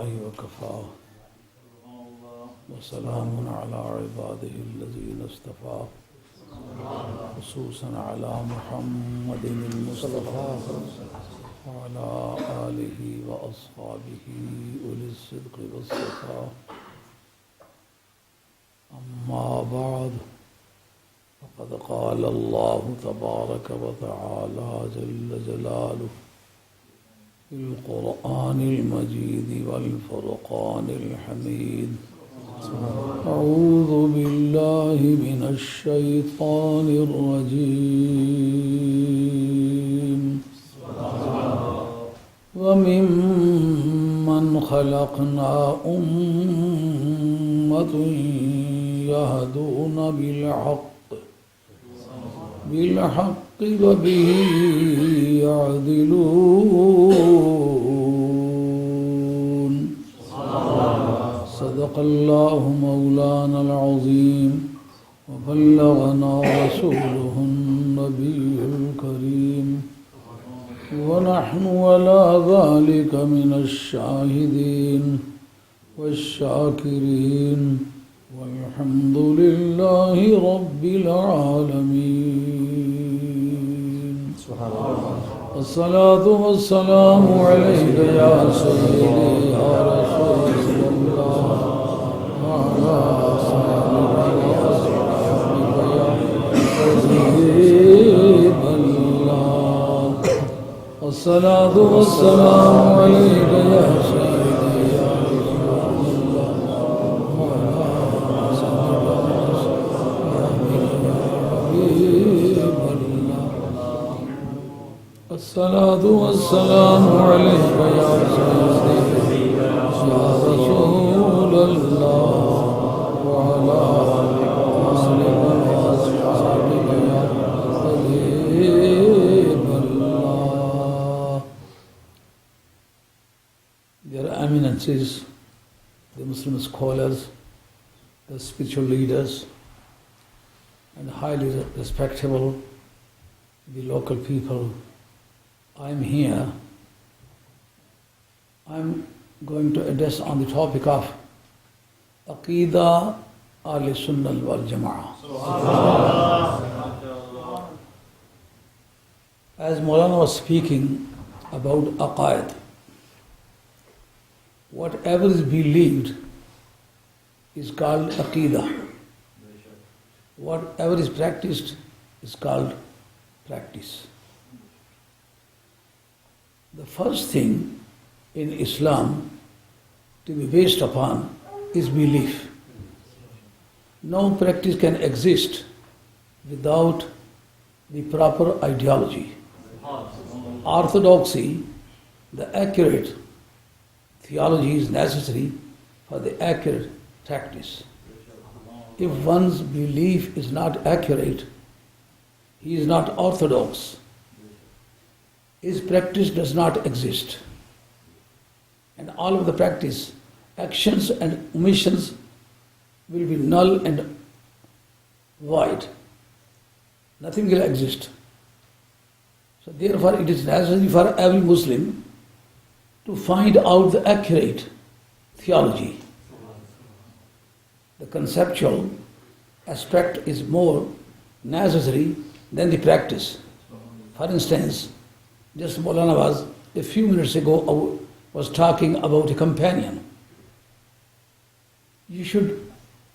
الله وكفى وسلام على عباده الذين اصطفى خصوصا على محمد المصطفى وعلى آله وأصحابه أولي الصدق والصفاء أما بعد فقد قال الله تبارك وتعالى جل جلاله في القرآن المجيد والفرقان الحميد أعوذ بالله من الشيطان الرجيم وممن خلقنا أمة يهدون بالحق وبه يعدلون صدق الله مولانا العظيم وبلغنا رسوله النبي الكريم ونحن على ذلك من الشاهدين والشاكرين والحمد لله رب العالمين الصلاة والسلام عليك يا سيدي يا رسول الله وعلى آلك وأصحابك يا حبيب الله الصلاة والسلام عليك يا سيدي يا رسول الله الصلاة والسلام عليك يا سيدي يا رسول الله وعلى آلك وأصحابك يا حبيب الله. Their eminences, the Muslim scholars, the spiritual leaders, and highly respectable, the local people. I'm here. I'm going to address on the topic of Akidah Alhle Sunnah wal Jama'ah. As Maulana was speaking about Aqaid, whatever is believed is called Akidah. Whatever is practiced is called practice. The first thing in Islam to be based upon is belief. No practice can exist without the proper ideology. Orthodoxy, the accurate theology is necessary for the accurate practice. If one's belief is not accurate, he is not orthodox. His practice does not exist. And all of the practice, actions and omissions will be null and void. Nothing will exist. So therefore it is necessary for every Muslim to find out the accurate theology. The conceptual aspect is more necessary than the practice. For instance, just Maulana was a few minutes ago was talking about a companion. You should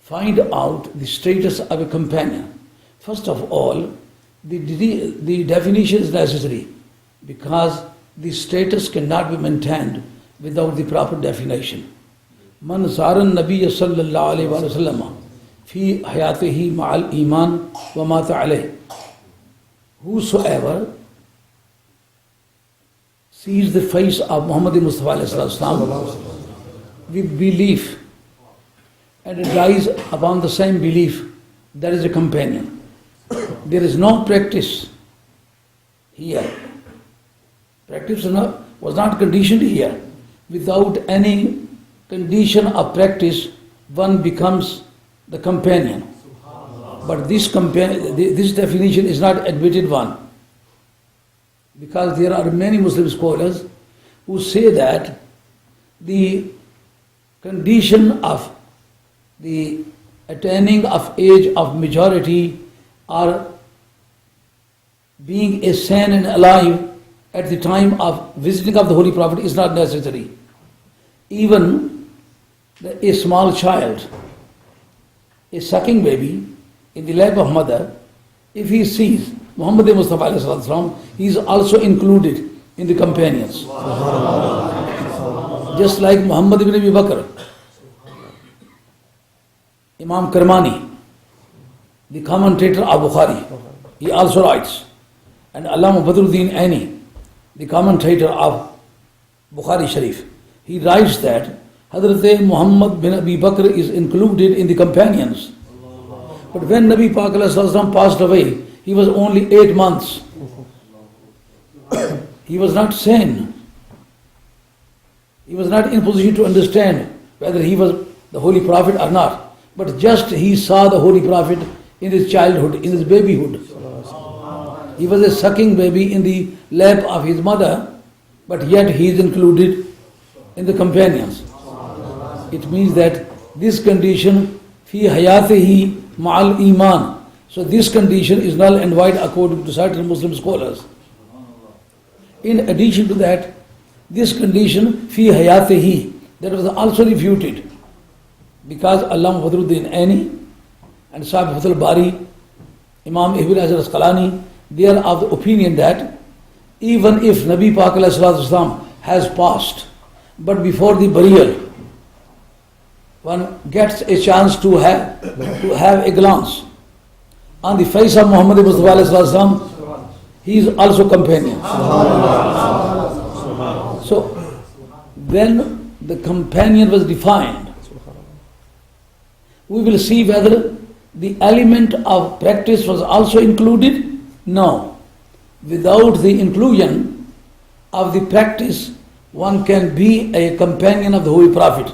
find out the status of a companion. First of all, the definition is necessary because the status cannot be maintained without the proper definition. Man zaran nabiyya sallallahu alayhi wa sallam fi hayatihi ma'al iman wa mata alayh. Whosoever sees the face of Muhammad Mustafa with belief and dies upon the same belief, that is a companion. There is no practice here. Practice was not conditioned here. Without any condition of practice, one becomes the companion. But this definition is not admitted one. Because there are many Muslim scholars who say that the condition of the attaining of age of majority or being a sane and alive at the time of visiting of the Holy Prophet is not necessary. Even a small child, a sucking baby in the lap of mother, if he sees Muhammad Mustafa, he is also included in the companions. Just like Muhammad ibn Abi Bakr, Imam Karmani, the commentator of Bukhari, he also writes, and Allama Badruddin Aini, the commentator of Bukhari Sharif, he writes that Hazrat Muhammad bin Abi Bakr is included in the companions. But when Nabi Pak passed away, he was only 8 months. He was not sane. He was not in position to understand whether he was the Holy Prophet or not. But just he saw the Holy Prophet in his childhood, in his babyhood. He was a sucking baby in the lap of his mother, but yet he is included in the companions. It means that this condition, fi hayatihi ma'al iman. So this condition is null and void according to certain Muslim scholars. In addition to that, this condition, fi hayatihi, that was also refuted. Because Allama Badruddin Aini and Sahib Fathul Bari, Imam Ibn Hajar Asqalani, they are of the opinion that even if Nabi Pak has passed, but before the burial, one gets a chance to have a glance on the face of Muhammad Mustafa, he is also companion. So when the companion was defined, we will see whether the element of practice was also included. No. Without the inclusion of the practice, one can be a companion of the Holy Prophet.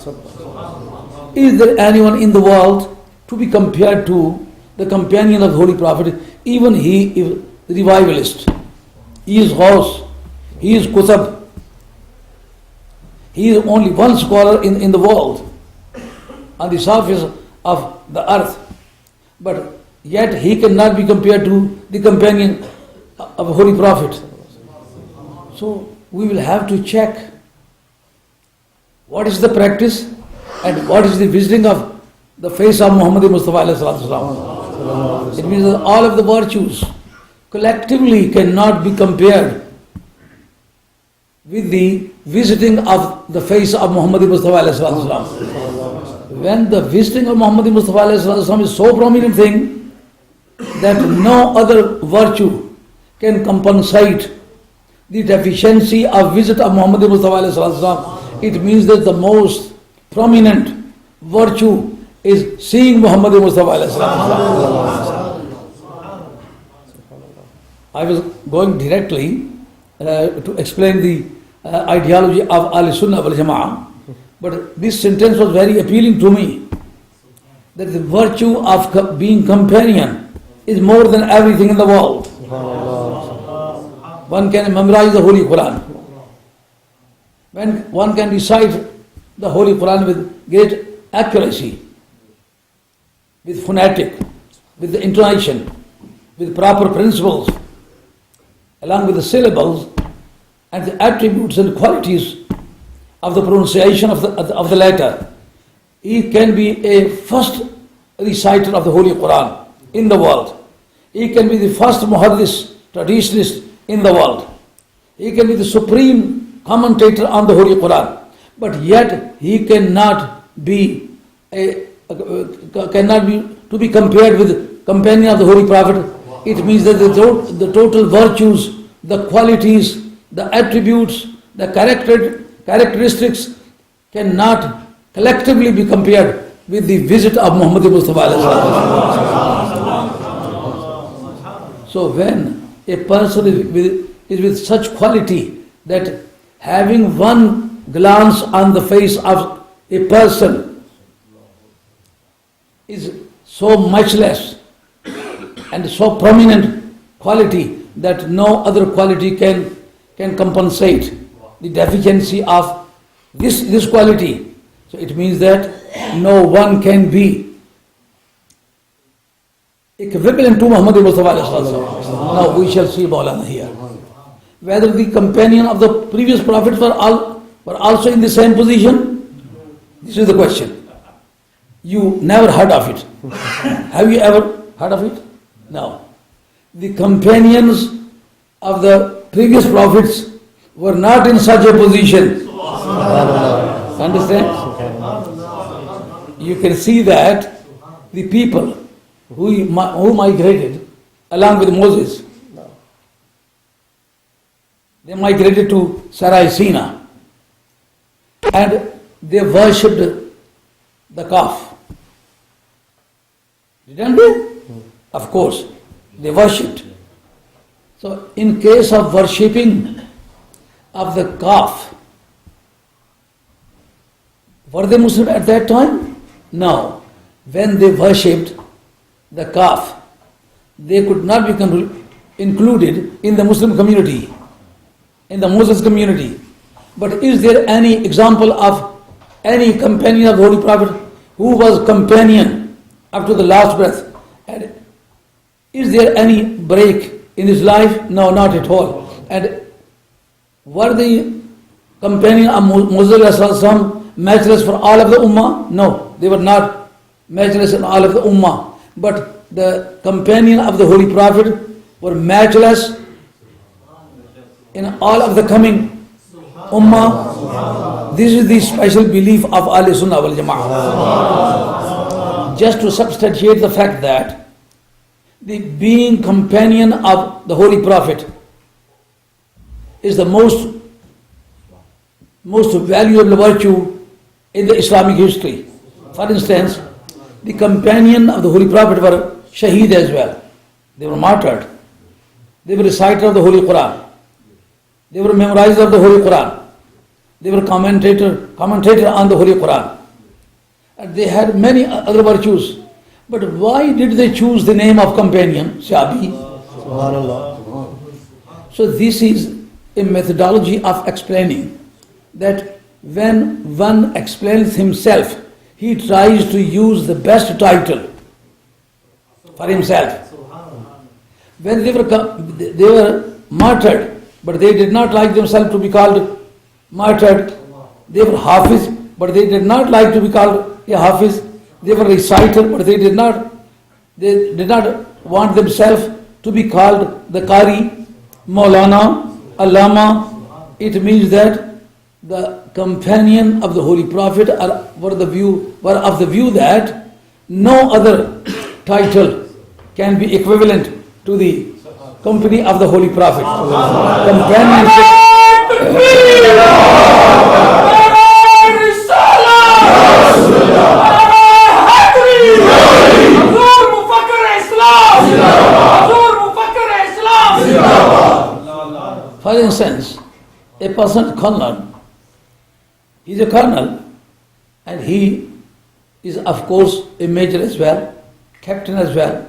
Is there anyone in the world to be compared to the companion of the Holy Prophet? Even he is revivalist. He is Ghaus. He is Qutb. He is only one scholar in the world, on the surface of the earth. But yet he cannot be compared to the companion of the Holy Prophet. So we will have to check what is the practice and what is the visiting of the face of Muhammad Mustafa. It means that all of the virtues collectively cannot be compared with the visiting of the face of Muhammad Mustafa. When the visiting of Muhammad Mustafa is so prominent thing that no other virtue can compensate the deficiency of visit of Muhammad Mustafa, it means that the most prominent virtue is seeing Muhammad Mustafa. I was going directly to explain the ideology of Ahl Sunnah wal Jama'ah, but this sentence was very appealing to me, that the virtue of being companion is more than everything in the world. One can memorize the Holy Quran. When one can recite the Holy Quran with great accuracy, with phonetic, with the intonation, with proper principles, along with the syllables and the attributes and qualities of the pronunciation of the letter, he can be a first reciter of the Holy Quran in the world. He can be the first muhaddis, traditionalist in the world. He can be the supreme commentator on the Holy Quran. But yet he cannot be to be compared with companion of the Holy Prophet. It means that the total virtues, the qualities, the attributes, the characteristics cannot collectively be compared with the visit of Muhammad Mustafa. So when a person is with such quality that having one glance on the face of a person is so much less and so prominent quality that no other quality can compensate the deficiency of this quality. So So it means that no one can be equivalent to Muhammad Mustafa. Now we shall see Maulana here. Whether the companion of the previous prophets were also in the same position? This is the question. You never heard of it. Have you ever heard of it? No. The companions of the previous prophets were not in such a position. Understand? You can see that the people who migrated along with Moses, they migrated to Sarai Sina and they worshipped the calf. Didn't they? Of course, they worshipped. So in case of worshipping of the calf, were they Muslim at that time? No. When they worshipped the calf, they could not be included in the Muslim community, in the Moses community. But is there any example of any companion of the Holy Prophet who was companion up to the last breath? And is there any break in his life? No, not at all. And were the companion of Moses matchless for all of the Ummah? No, they were not matchless in all of the Ummah. But the companion of the Holy Prophet were matchless in all of the coming Ummah. This is the special belief of Ahle Sunnah wal Jama'ah. Just to substantiate the fact that the being companion of the Holy Prophet is the most valuable virtue in the Islamic history. For instance, the companion of the Holy Prophet were shaheed as well. They were martyred. They were reciter of the Holy Quran. They were memorizer of the Holy Quran. They were commentator on the Holy Quran. And they had many other virtues. But why did they choose the name of companion, Sahabi? So this is a methodology of explaining that when one explains himself, he tries to use the best title for himself. When they were martyred, but they did not like themselves to be called martyred. They were Hafiz, but they did not like to be called a Hafiz. They were reciter, but they did not want themselves to be called the Qari, Maulana, Allama. It means that the companion of the Holy Prophet were of the view that no other title can be equivalent to the company of the Holy Prophet. Companionship. For instance, a person colonel, he is a colonel and he is of course a major as well, captain as well,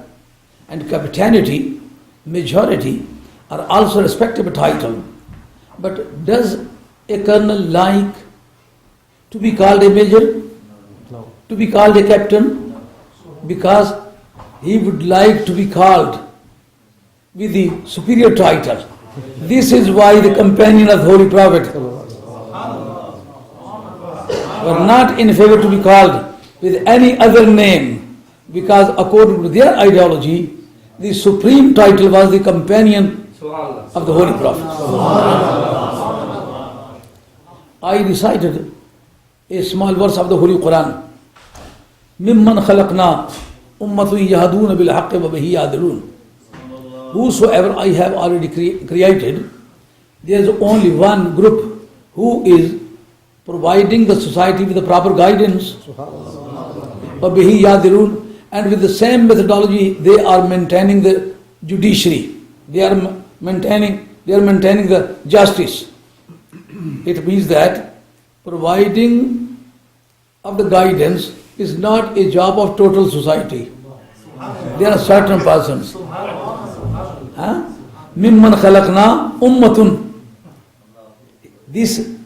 and capitanity, majority are also respectable title. But does a colonel like to be called a major? No. To be called a captain? Because he would like to be called with the superior title. This is why the companion of the Holy Prophet were not in favor to be called with any other name, because according to their ideology, the supreme title was the companion of the Holy Prophet. I recited a small verse of the Holy Quran. مِمَّنْ خَلَقْنَا أُمَّةٌ يَهْدُونَ بِالْحَقِّ وَبِهِ يَعْدِلُونَ. Whosoever I have already created, there is only one group who is providing the society with the proper guidance. وَبِهِ يَعْدِلُونَ. And with the same methodology, they are maintaining the judiciary. They are maintaining the justice. It means that providing of the guidance is not a job of total society. There are certain persons. مِمَّنْ خَلَقْنَا أُمَّةٌ. This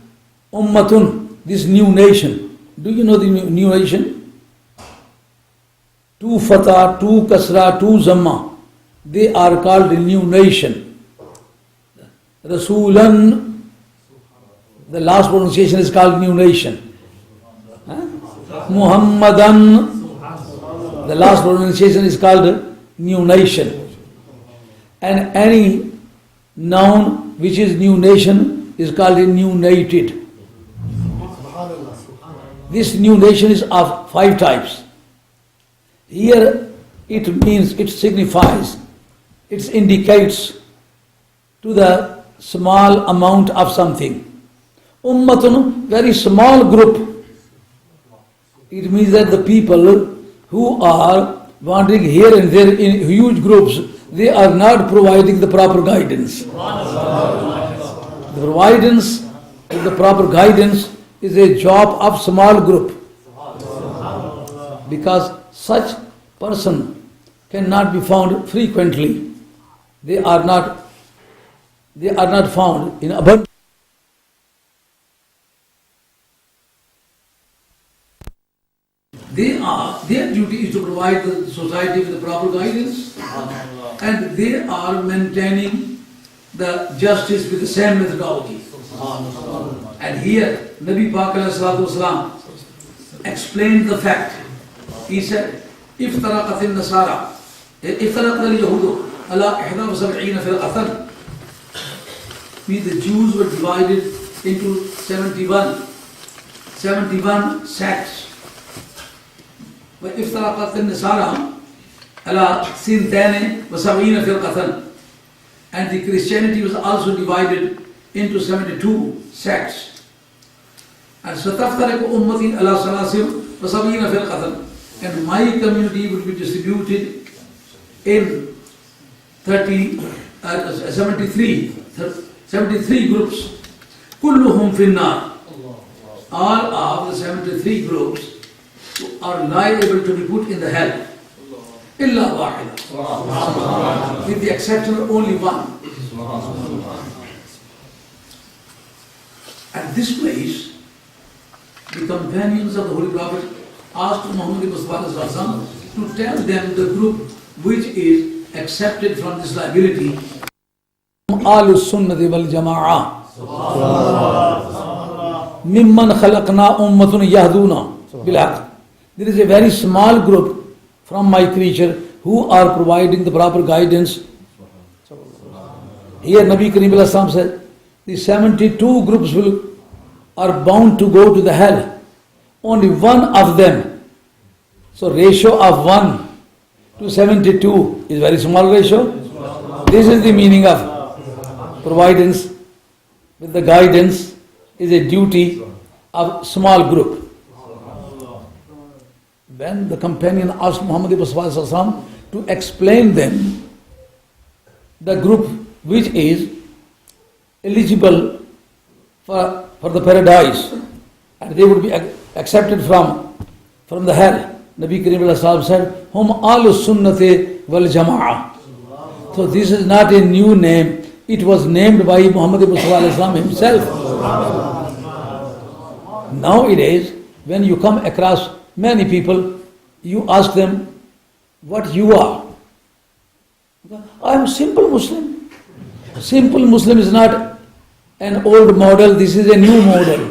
ummatun, this new nation, Do you know the new nation? 2 fatah, 2 kasra, 2 zamma. They are called the new nation. Rasulan, the last pronunciation is called new nation. Muhammadan, the last pronunciation is called new nation. And any noun which is new nation is called a new nated. This new nation is of 5 types. Here it means, it signifies, it indicates to the small amount of something. Ummatun, very small group. It means that the people who are wandering here and there in huge groups, they are not providing the proper guidance. The proper guidance is a job of small group. Because such person cannot be found frequently. They are not found in abundance. Their duty is to provide the society with the proper guidance, and they are maintaining the justice with the same methodology. And here, Nabi Pak ﷺ explained the fact. He said, افترقت النصارى افترقت اليهود على 71 فرقة. Means the Jews were divided into 71 sects. وافترقت النصارى على 72 فرقة. And the Christianity was also divided into 72 sects. And ستفترق أمتي على 73 فرقة. And my community will be distributed in 73 groups. كلهم في النار. All of the 73 groups are liable to be put in the hell. إلا واحدة. With the exception of only one. At this place, the companions of the Holy Prophet asked Muhammad ﷺ to tell them the group which is accepted from this liability. Ahlu sunnati wal jama'ah. Mimman khalaqna ummatun yahduna bil haqq. There is a very small group from my creature who are providing the proper guidance. Here Nabi Kareem ﷺ said, the 72 groups are bound to go to the hell. Only one of them. So ratio of 1 to 72 is very small ratio. This is the meaning of providence with the guidance is a duty of small group. When the companion asked Muhammad ﷺ to explain them the group which is eligible for the paradise and they would be accepted from the hell, Nabi Kareem ﷺ said, Hum ahlu sunnati wal jama'ah. So this is not a new name. It was named by Muhammad ﷺ himself. Nowadays, when you come across many people, you ask them what you are. I am simple Muslim. Simple Muslim is not an old model, this is a new model.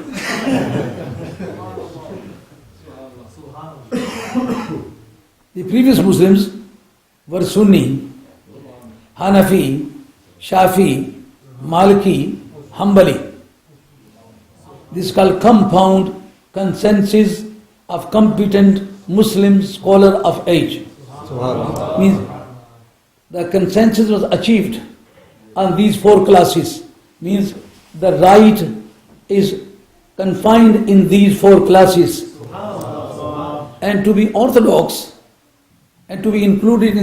The previous Muslims were Sunni, Hanafi, Shafi, Maliki, Hanbali. This is called compound consensus of competent Muslim scholar of age. Means the consensus was achieved on these 4 classes. Means the right is confined in these 4 classes. And to be orthodox and to be included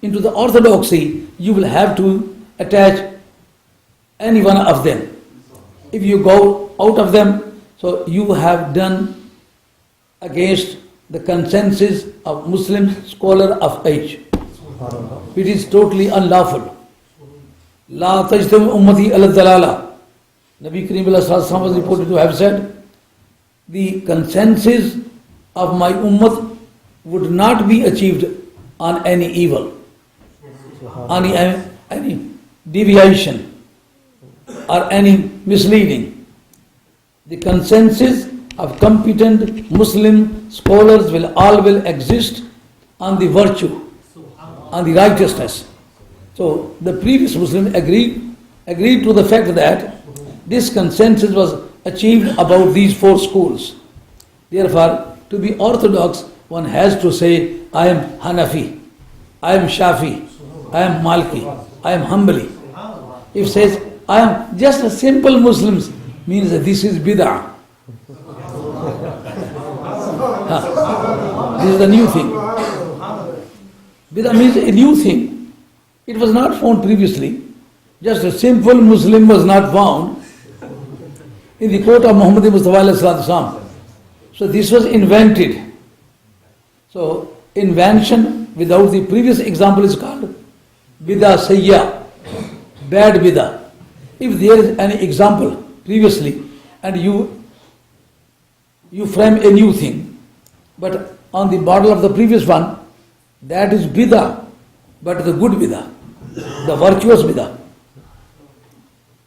into the orthodoxy, you will have to attach any one of them. If you go out of them, so you have done against the consensus of Muslim scholar of age. It is totally unlawful. La tajtam ummati ala dalala. Nabi Kareem was reported to have said, the consensus of my ummah would not be achieved on any evil, on any deviation or any misleading. The consensus of competent Muslim scholars will exist on the virtue, on the righteousness. So the previous Muslims agreed to the fact that this consensus was achieved about these four schools. Therefore, to be orthodox, one has to say, I am Hanafi, I am Shafi, I am Malki, I am Hanbali. If says, I am just a simple Muslim, means that this is bid'ah. This is the new thing. Bid'ah means a new thing. It was not found previously. Just a simple Muslim was not found in the court of Muhammad Mustafa. So this was invented. So invention without the previous example is called bid'ah sayya, bad bid'ah. If there is any example previously and you frame a new thing, but on the model of the previous one, that is bid'ah, but the good bid'ah, the virtuous bid'ah.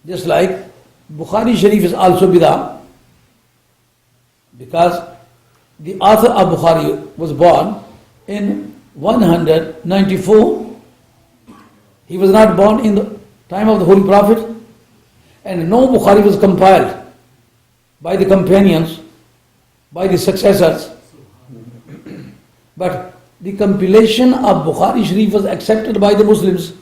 Just like Bukhari Sharif is also bid'ah, because the author of Bukhari was born in 194. He was not born in the time of the Holy Prophet, and no Bukhari was compiled by the companions, by the successors. But the compilation of Bukhari Sharif was accepted by the Muslims.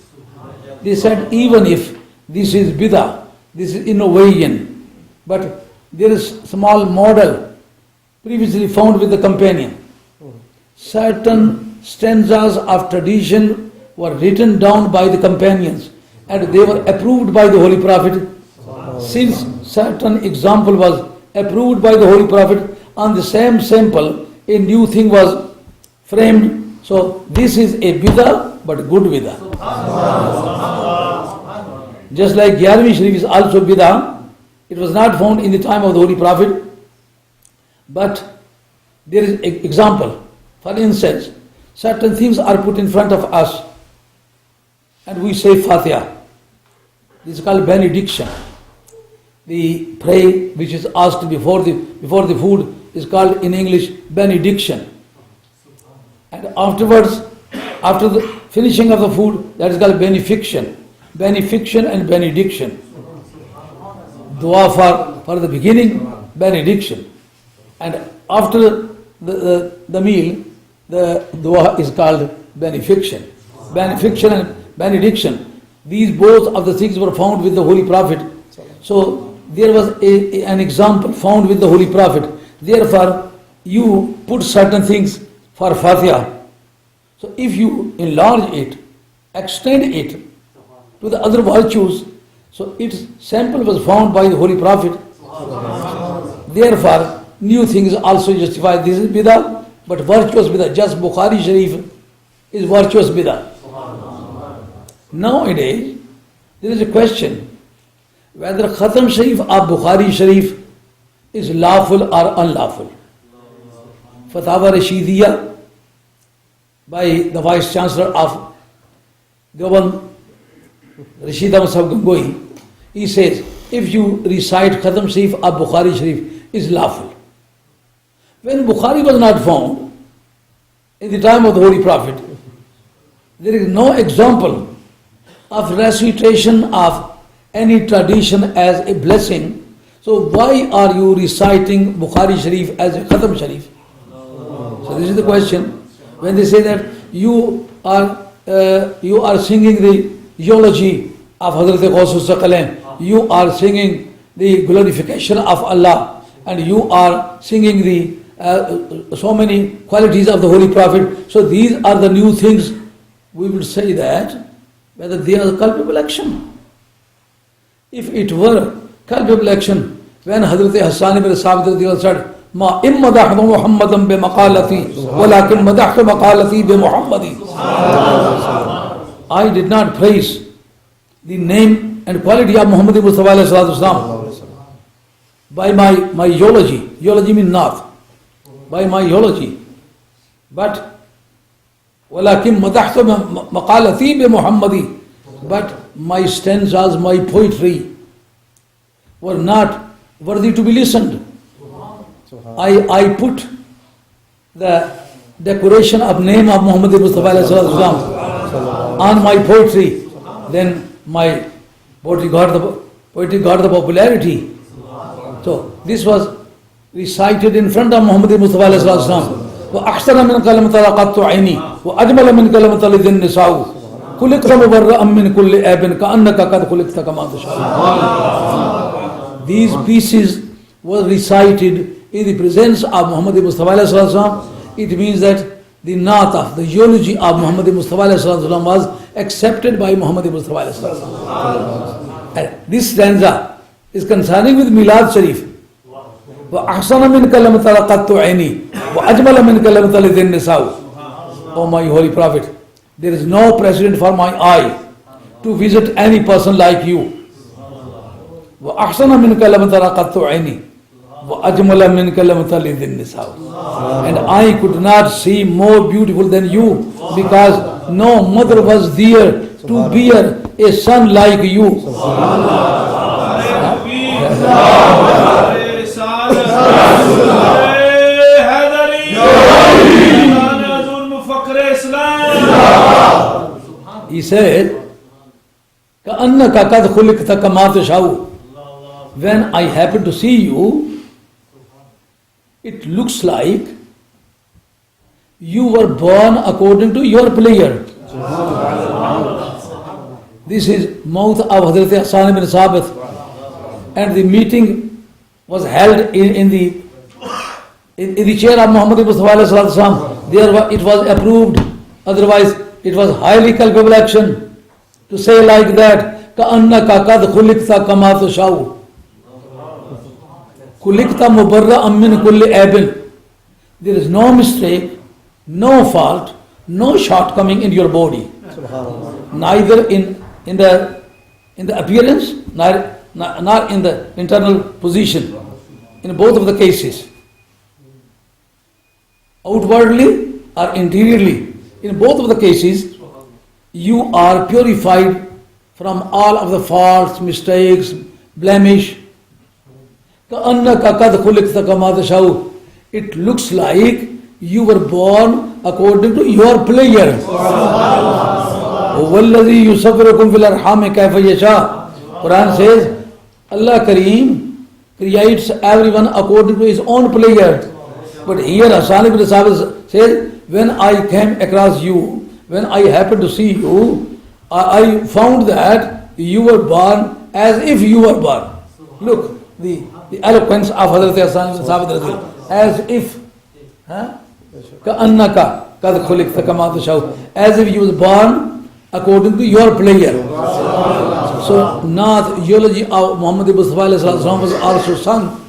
They said, even if this is bid'ah, this is innovation, but there is small model previously found with the companion. Certain stanzas of tradition were written down by the companions and they were approved by the Holy Prophet. Since certain example was approved by the Holy Prophet, on the same sample a new thing was framed. So this is a bid'ah, but good bid'ah. Just like Yarvi Sharif is also bid'ah. It was not found in the time of the Holy Prophet, but there is an example. For instance, certain things are put in front of us and we say Fatiha. This is called benediction. The prayer which is asked before the food is called in English benediction. And afterwards, after the finishing of the food, that is called benefiction. Benefiction and benediction. Dua for the beginning, benediction. And after the meal, the dua is called benefiction. Benefiction and benediction. These both of the things were found with the Holy Prophet. So there was an example found with the Holy Prophet. Therefore, you put certain things for Fatiha. So if you enlarge it, extend it to the other virtues, so its sample was found by the Holy Prophet. Therefore, new things also justify. This is bid'ah, but virtuous bid'ah. Just Bukhari Sharif is virtuous bid'ah. Nowadays, there is a question whether Khatam Sharif or Bukhari Sharif is lawful or unlawful. Fatawa Rashidiyya by the Vice Chancellor of Governor Rashid Ahmad Sahib Gangohi, he says, if you recite Khatam Sharif or Bukhari Sharif is lawful. When Bukhari was not found in the time of the Holy Prophet, there is no example of recitation of any tradition as a blessing. So why are you reciting Bukhari Sharif as a Khatam Sharif? So this is the question. When they say that you are singing the eulogy of Hazrat Gausus Saqalain, you are singing the glorification of Allah, and you are singing the so many qualities of the Holy Prophet. So these are the new things. We would say that whether they are culpable action. If it were culpable action, when Hazrat Hassan ibn Sabit said, Ma immadahtu Muhammadan bi maqalati, walakin madahtu maqalati bi Muhammadi. I did not praise the name and quality of Muhammad Mustafa, by my eulogy. Eulogy means north. By my eulogy. But وَلَكِنْ مَدَحْتُ مَقَالَتِي بِمُحَمَّدِ But my stanzas, my poetry were not worthy to be listened. I put the decoration of name of Muhammad Mustafa on my poetry. Then my poetry got the popularity. So this was recited in front of Muhammad Mustafa. وأحسن من كلمة لقدت عيني وأجمل من كلمة لذي النساء خلقت مبرأ من كل عيب كأنك قد خلقت كما تشاء. These pieces were recited in the presence of Muhammad Mustafa. It means that the naat, the eulogy of Muhammad Mustafa was accepted by Muhammad Mustafa. This stanza is concerning with Milad Sharif. وَأَحْسَنَ مِنْ كَلَمَةَ لَقَدْتُ عَيْنِي وَأَجْمَلَ مِنْ كَلَمَةَ لِذِي النِّسَاءِ. O my holy prophet, there is no precedent for my eye to visit any person like you. وَأَحْسَنَ مِنْ كَلَمَةَ لَقَدْتُ عَيْنِي وَأَجْمَلَ مِنْ كَلَمَةَ لِذِي النِّسَاءِ. And I could not see more beautiful than you, because no mother was there to bear a son like you. He said, كَأَنَّكَ قَدْ خُلِقْتَ كَمَا تَشَاءُ. When I happen to see you, it looks like you were born according to your pleasure. This is mouth of Hazrat Hassan ibn Sabit, and the meeting was held in the chair of Muhammad Mustafa. There it was approved. Otherwise, it was highly culpable action to say like that. كَأَنَّكَ قَدْ خُلِقْتَ كَمَا تَشَاءُ خُلِقْتَ مُبَرَّأً مِّن كُلِّ عَيْبٍ. There is no mistake, no fault, no shortcoming in your body. Neither in the appearance, nor in the internal position. In both of the cases. Outwardly or interiorly. In both of the cases, you are purified from all of the faults, mistakes, blemish. كَأَنَّكَ قَدْ خُلِقْتَ كَمَا تَشَاءُ. It looks like you were born according to your pleasure. وَالَّذِي يُصَفِّرُكُمْ فِي الْأَرْحَامِ كَيْفَ يَشَاءُ. Quran says, Allah Kareem creates everyone according to his own pleasure. But here Hassan ibn Sabit says, when I came across you, when I happened to see you, I found that you were born as if you were born. Look, the eloquence of Hazrat Hassan ibn Sabit, as if, كَأَنَّكَ قَدْ خُلِقْتَ كَمَا تَشَاءُ, as if you were born according to your pleasure. So, Nath, eulogy of Muhammad Mustafa was also sung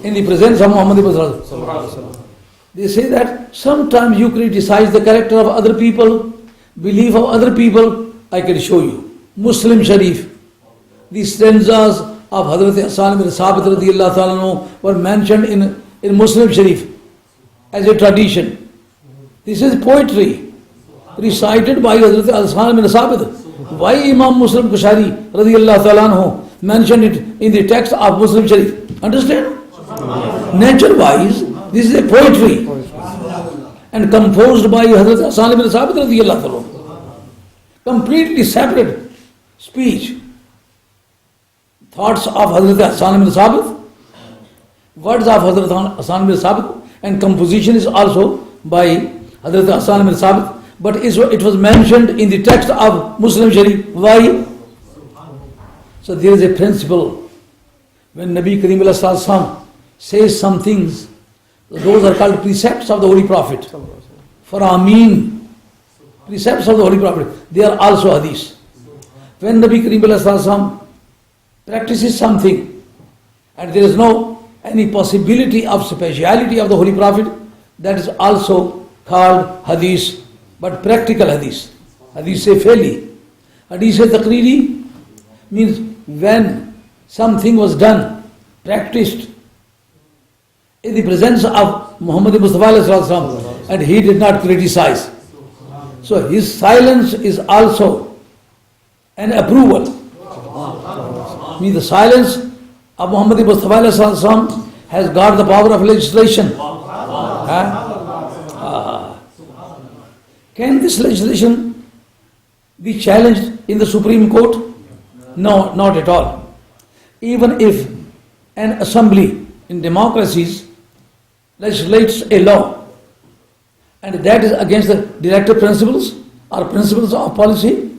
in the presence of Muhammad Mustafa. They say that sometimes you criticize the character of other people, belief of other people. I can show you. Muslim Sharif, the stanzas of Hazrat Hassan ibn Sabit radiyallahu ta'ala were mentioned in Muslim Sharif as a tradition. This is poetry recited by Hazrat Hassan ibn Sabit. Why Imam Muslim Kushari radiyallahu ta'ala mentioned it in the text of Muslim Sharif? Understand? Nature-wise, this is a poetry and composed by Hazrat Hassan ibn Sabit radiyallahu ta'ala. Completely separate speech. Thoughts of Hazrat Hassan ibn Sabit, words of Hazrat Hassan ibn Sabit, and composition is also by Hazrat Hassan ibn Sabit. But it was mentioned in the text of Muslim Sharif. Why? So there is a principle. When Nabi Kareem says some things, those are called precepts of the Holy Prophet. For Ameen, precepts of the Holy Prophet, they are also hadith. When Nabi Kareem practices something, and there is no any possibility of speciality of the Holy Prophet, that is also called hadith, but practical hadith. Hadith se feli. Hadith se taqriri means when something was done, practiced in the presence of Muhammad Mustafa and he did not criticize. So his silence is also an approval. Means the silence of Muhammad Mustafa has got the power of legislation. Can this legislation be challenged in the Supreme Court? No, not at all. Even if an assembly in democracies legislates a law and that is against the directive principles or principles of policy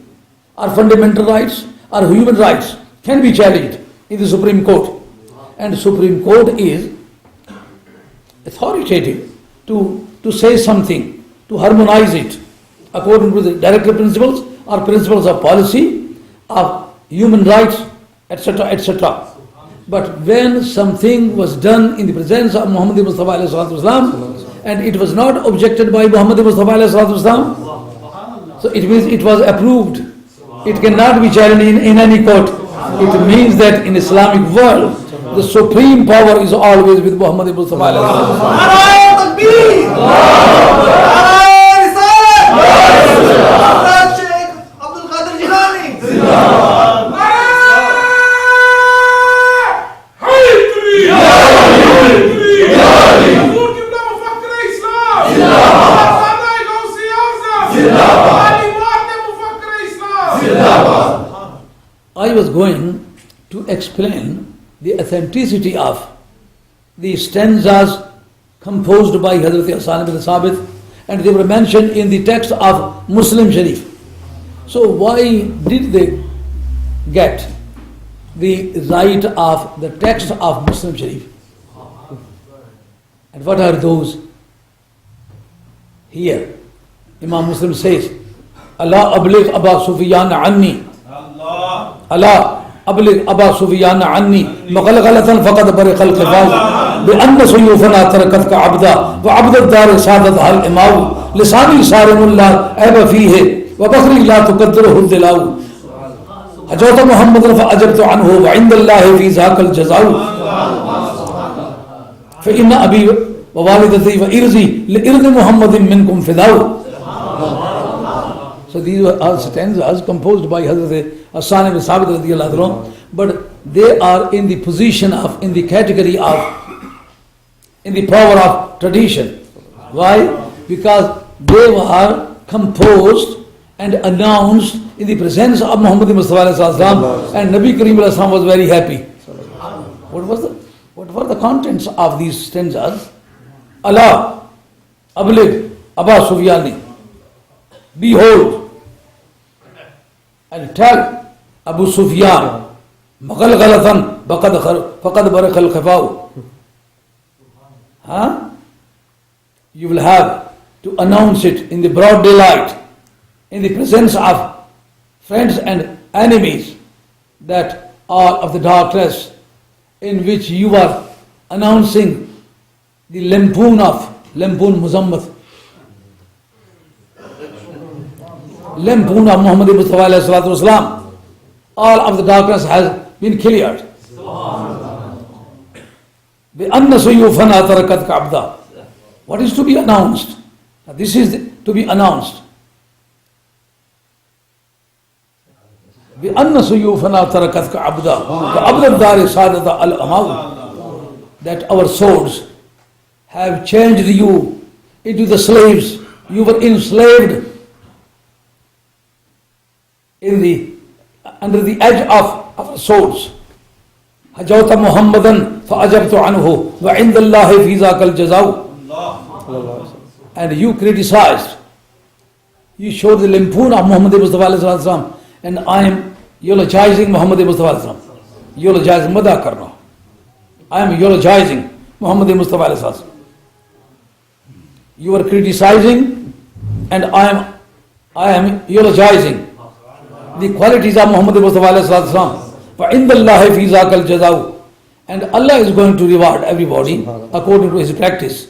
or fundamental rights or human rights, can be challenged in the Supreme Court. And the Supreme Court is authoritative to say something, to harmonize it according to the directive principles or principles of policy, of human rights, etc., etc. But when something was done in the presence of Muhammad Mustafa and it was not objected by Muhammad Mustafa, so it means it was approved. It cannot be challenged in any court. It means that in Islamic world, the supreme power is always with Muhammad Mustafa. I was going to explain the authenticity of the stanzas composed by Hazrat Hassan bin Sabit, and they were mentioned in the text of Muslim Sharif. So why did they get the right of the text of Muslim Sharif? And what are those? Here, Imam Muslim says, Allah abligh Aba Sufyan anni. Allah abligh Aba Sufyan anni. Maqalghalatan faqad bariqal qifaw. بأن سيوفنا تركتك عبدا وعبد الدار سادتها الإماو لساني صارم لا عيب فيه وبخري لا تقدره الدلاو حجوت محمد فأجبت عنه وعند الله في ذاك الجزاء فإن أبي ووالدتي وإرزي لإرض محمد منكم فداو. So these are stanzas composed by Hazrat Hassan ibn Sabit radiyallahu anhu, but they are in the position of, in the category of, in the power of tradition. Why? Because they were composed and announced in the presence of Muhammad Mustafa and Nabi Kareem was very happy. What were the contents of these stanzas? Allah abligh Aba Sufyani, behold and tell Abu Sufyan, Maqalghalatan faqad bariqal qifaw. You will have to announce it in the broad daylight, in the presence of friends and enemies, that all of the darkness in which you are announcing the lampoon Muzammat, lampoon of Muhammad Mustafa, all of the darkness has been cleared. What is to be announced? This is to be announced. That our swords have changed you into the slaves. You were enslaved under the edge of our swords. حجوت محمدا فأجبت عنه وعند الله في ذاك الجزاء. And you criticized, you showed the lampoon of Muhammad Mustafa, and I am eulogizing Muhammad Mustafa. Eulogizing madha karna. I am eulogizing Muhammad Mustafa. You are criticizing and I am eulogizing the qualities of Muhammad Mustafa. وَعِنْدَ اللَّهِ فِي ذَاكَ الْجَزَاءُ. And Allah is going to reward everybody according to his practice.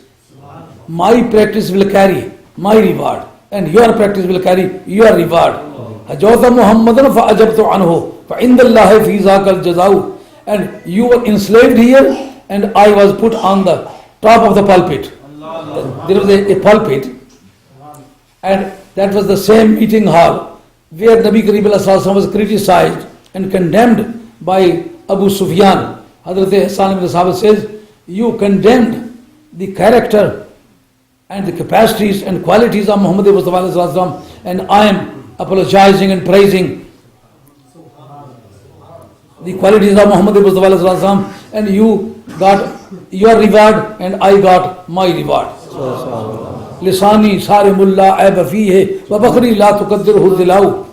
My practice will carry my reward and your practice will carry your reward. حَجَوْتَ مُحَمَّدًا فَأَجَبْتُ عَنْهُ فَعِنْدَ اللَّهِ فِي ذَاكَ الْجَزَاءُ. And you were enslaved here and I was put on the top of the pulpit. There was a pulpit, and that was the same meeting hall where Nabi Kareem ﷺ was criticized and condemned by Abu Sufyan. Hazrat Hassan ibn Thabit says, you condemned the character and the capacities and qualities of Muhammad Mustafa ﷺ, and I am apologizing and praising the qualities of Muhammad Mustafa ﷺ, and you got your reward and I got my reward. Lisani sare mulla aib fihi wa bakri la tuqaddirhu dilau.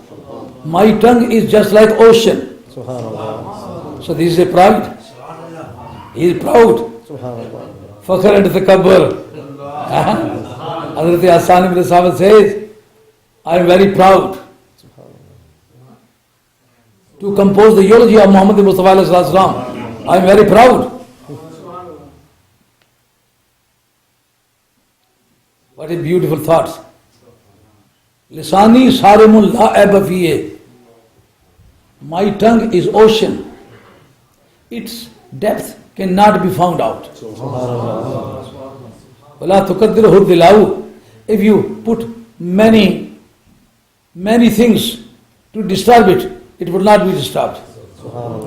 My tongue is just like ocean. So this is a pride. He is proud. Fakhr and takabbur. Hazrat Hassan ibn Thabit says, I am very proud to compose the eulogy of Muhammad Mustafa. I am very proud. What a beautiful thought. Lisani sarimul la aiba fihi. My tongue is ocean. Its depth cannot be found out. Wala tuqaddiruhu dilau. If you put many things to disturb it, it would not be disturbed.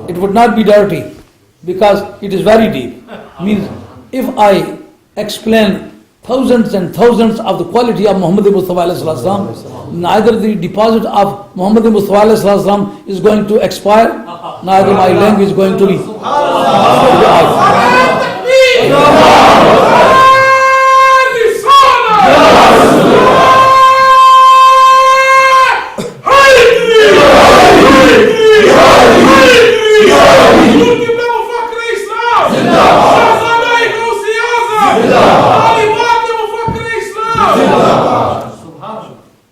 It would not be dirty because it is very deep. Means if I explain thousands and thousands of the quality of Muhammad Mustafa, neither the deposit of Muhammad Mustafa is going to expire, neither my language is going to be.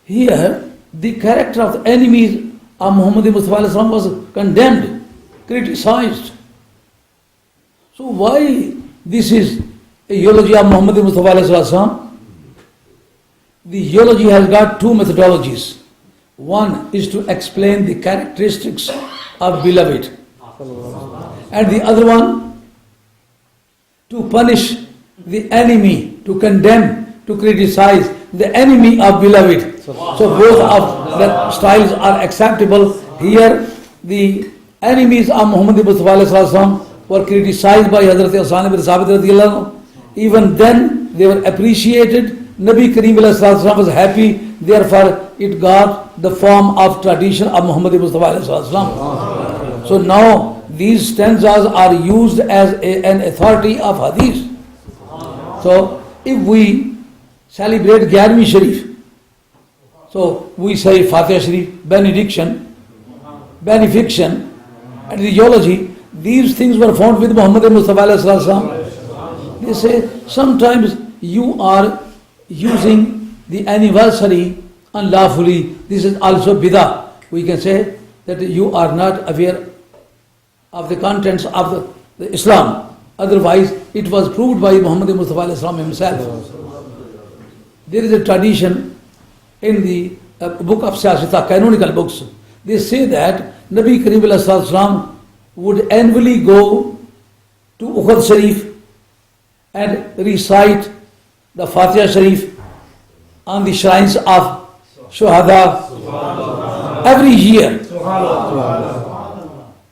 Here, the character of the enemies of Muhammad Mustafa was condemned, criticized. So why this is a eulogy of Muhammad Mustafa? The eulogy has got two methodologies. One is to explain the characteristics of beloved, and the other one to punish the enemy, to condemn, to criticize the enemy of beloved. So both of the styles are acceptable. Here the enemies of Muhammad Mustafa were criticized by Hazrat Hassan ibn Thabit. Even then they were appreciated. Nabi Kareem was happy, therefore it got the form of tradition of Muhammad Mustafa. So now these stanzas are used as an authority of hadith. So if we celebrate 11वीं Sharif, so we say Fatiha Sharif, benediction, benefiction, and the eulogy. These things were found with Muhammad Mustafa. They say sometimes you are using the anniversary unlawfully. This is also bidah. We can say that you are not aware of the contents of the Islam. Otherwise, it was proved by Muhammad Mustafa himself. There is a tradition in the book of Siyasita, canonical books. They say that Nabi Kareem would annually go to Uhud Sharif and recite the Fatiha Sharif on the shrines of Shuhada. Every year,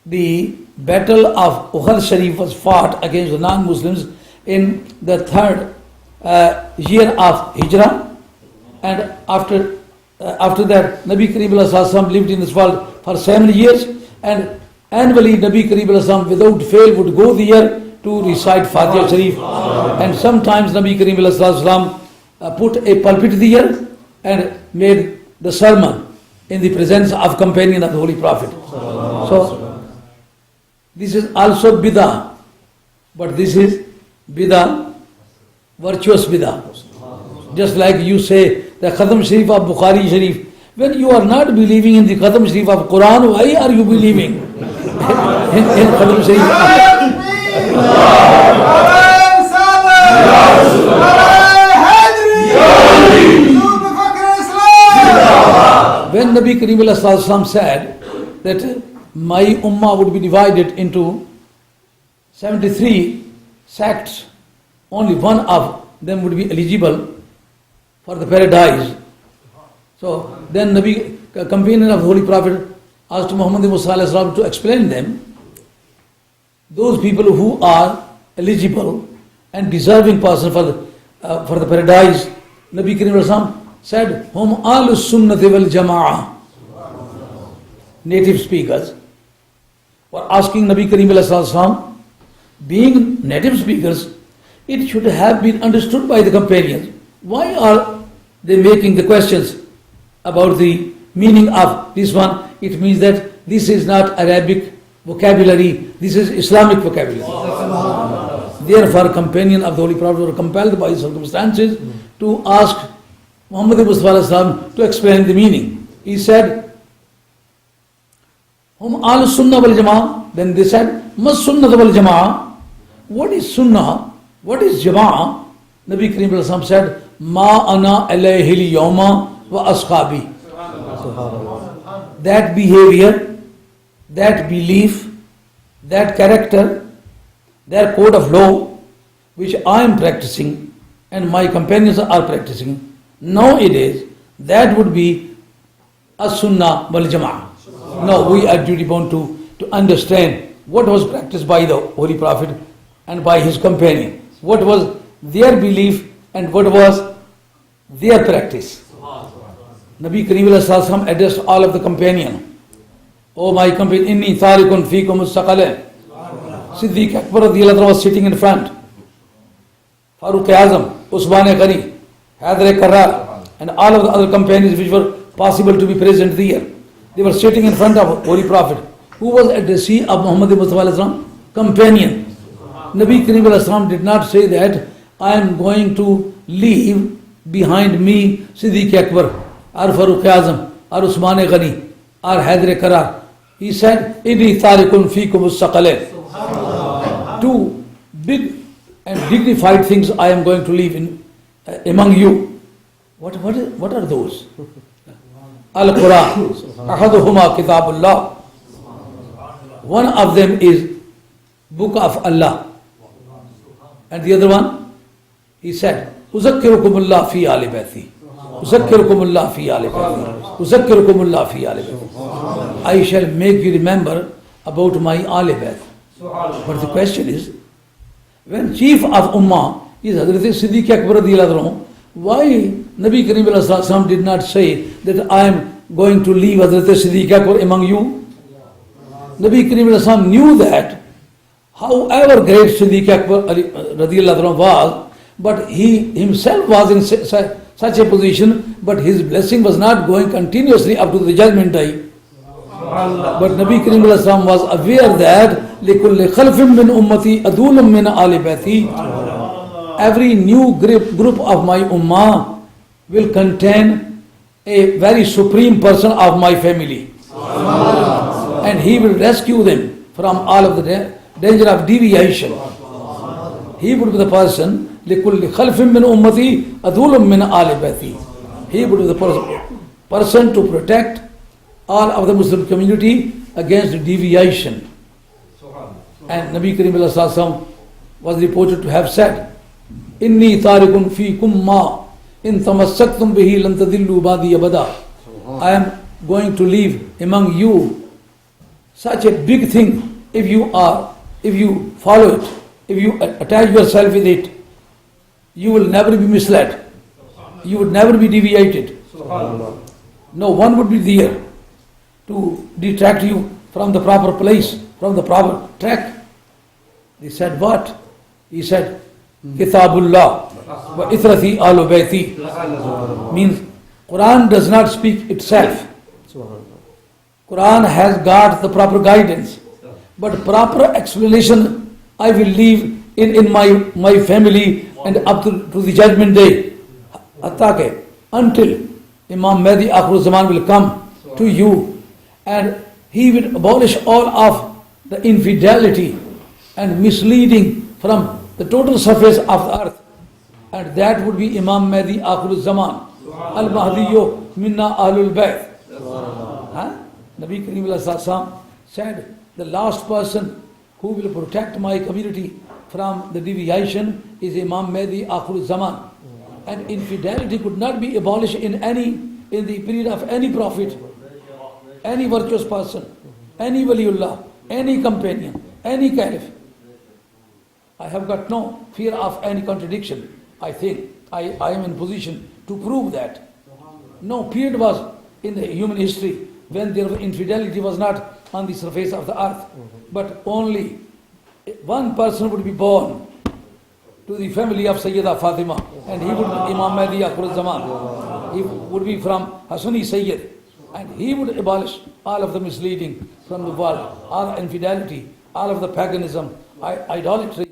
the battle of Uhud Sharif was fought against the non-Muslims in the third year of Hijrah, and after that Nabi Kareem lived in this world for 7 years, and annually Nabi Kareem without fail would go there to recite Fatiha Sharif, and sometimes Nabi Kareem put a pulpit there and made the sermon in the presence of companion of the Holy Prophet. So this is also bidah, but this is bidah, virtuous bidah. Just like you say the Khatam Sharif of Bukhari Sharif. When you are not believing in the Khatam Sharif of Quran, why are you believing in Khatam Sharif? When Nabi Kareem said that my ummah would be divided into 73 sects, only one of them would be eligible for the paradise. So then Nabi, companion of the Holy Prophet, asked Muhammad Musa to explain them. Those people who are eligible and deserving person for the paradise, Nabi Karim said, Hum al sunnati wal jama'ah. Native speakers were asking Nabi Karim, being native speakers, it should have been understood by the companions. Why are they making the questions about the meaning of this one? It means that this is not Arabic vocabulary, this is Islamic vocabulary. Therefore, companion of the Holy Prophet were compelled by circumstances to ask Muhammad Mustafa to explain the meaning. He said, Hum al sunnah wal jama'ah. Then they said, Mas sunnah wal jama'ah. What is sunnah? What is jama'ah? Nabi Karim said, Ma ana alayhi yawma wa ashabi. That behavior, that belief, that character, their code of law, which I am practicing and my companions are practicing, nowadays, that would be a sunnah wal jama'ah. No, we are duty bound to understand what was practiced by the Holy Prophet and by his companion. What was their belief and what was their practice. Nabi Kareem addressed all of the companion. Oh my companion, inni tharikun fikum mustaqale. Siddiq Akbar was sitting in front. Farooq Azam, Usman Ghani, Haidar Karrar, and all of the other companions which were possible to be present there. They were sitting in front of Holy Prophet, who was at the seat of Muhammad Mustafa companion. Nabi Kareem did not say that I am going to leave behind me Siddiq Akbar, or Farooq Azam, or Usman Ghani, or Haidar Karrar. He said, Inni tarikun fikum mustaqale. Two big and dignified things I am going to leave in among you. What are those? Al-Quran, ahaduhuma kitabullah. One of them is Book of Allah. And the other one, he said, Uzakkirukumullah fi ali baiti. Uzakkirukumullah fi ali baiti. Uzakkirukumullah fi ali baiti. I shall make you remember about my ali bait. But the question is, when chief of Ummah is Hazrat Siddiq Akbar, why Nabi Kareem did not say that I am going to leave Hazrat Siddiq Akbar among you? Nabi Kareem knew that however great Siddiq Akbar was, but he himself was in such a position, but his blessing was not going continuously up to the judgment day. But Nabi Kareem was aware that لِكُلِّ خَلْفٍ مِّنْ أُمَّتِي أَدُولٌ مِّنْ آلِ بَيْتِي. Every new group of my ummah will contain a very supreme person of my family. And he will rescue them from all of the danger of deviation. He would be the person, لِكُلِّ خَلْفٍ مِّنْ أُمَّتِي أَدُولٌ مِّنْ آلِ بَيْتِي. He would be the person to protect all of the Muslim community against deviation. And Nabi Kareem was reported to have said, Inni tarikun fikum ma in tamassaktum bihi lan tadillu badi abada. I am going to leave among you such a big thing. If you follow it, if you attach yourself with it, you will never be misled. You would never be deviated. No one would be there to detract you from the proper place, from the proper track. He said, what? He said, Kitabullah wa itrati alu bayti. Means Quran does not speak itself. Quran has got the proper guidance. But proper explanation I will leave in my family and up to the judgment day. Until Imam Mahdi Akhir Zaman will come to you and he will abolish all of the infidelity and misleading from the total surface of the earth. And that would be Imam Mahdi Akhir Zaman. Al-Mahdiyo minna ahlul bayt. Nabi Kareem said, the last person who will protect my community from the deviation is Imam Mahdi Akhir Zaman. And infidelity could not be abolished in the period of any prophet, any virtuous person, any waliullah, any companion, any caliph. I have got no fear of any contradiction. I think I am in position to prove that. No period was in the human history when there was infidelity was not on the surface of the earth. But only one person would be born to the family of Sayyida Fatima, and he would be Imam Mahdi Akhir Zaman. He would be from Hassani Sayyid, and he would abolish all of the misleading from the world, all infidelity, all of the paganism, idolatry,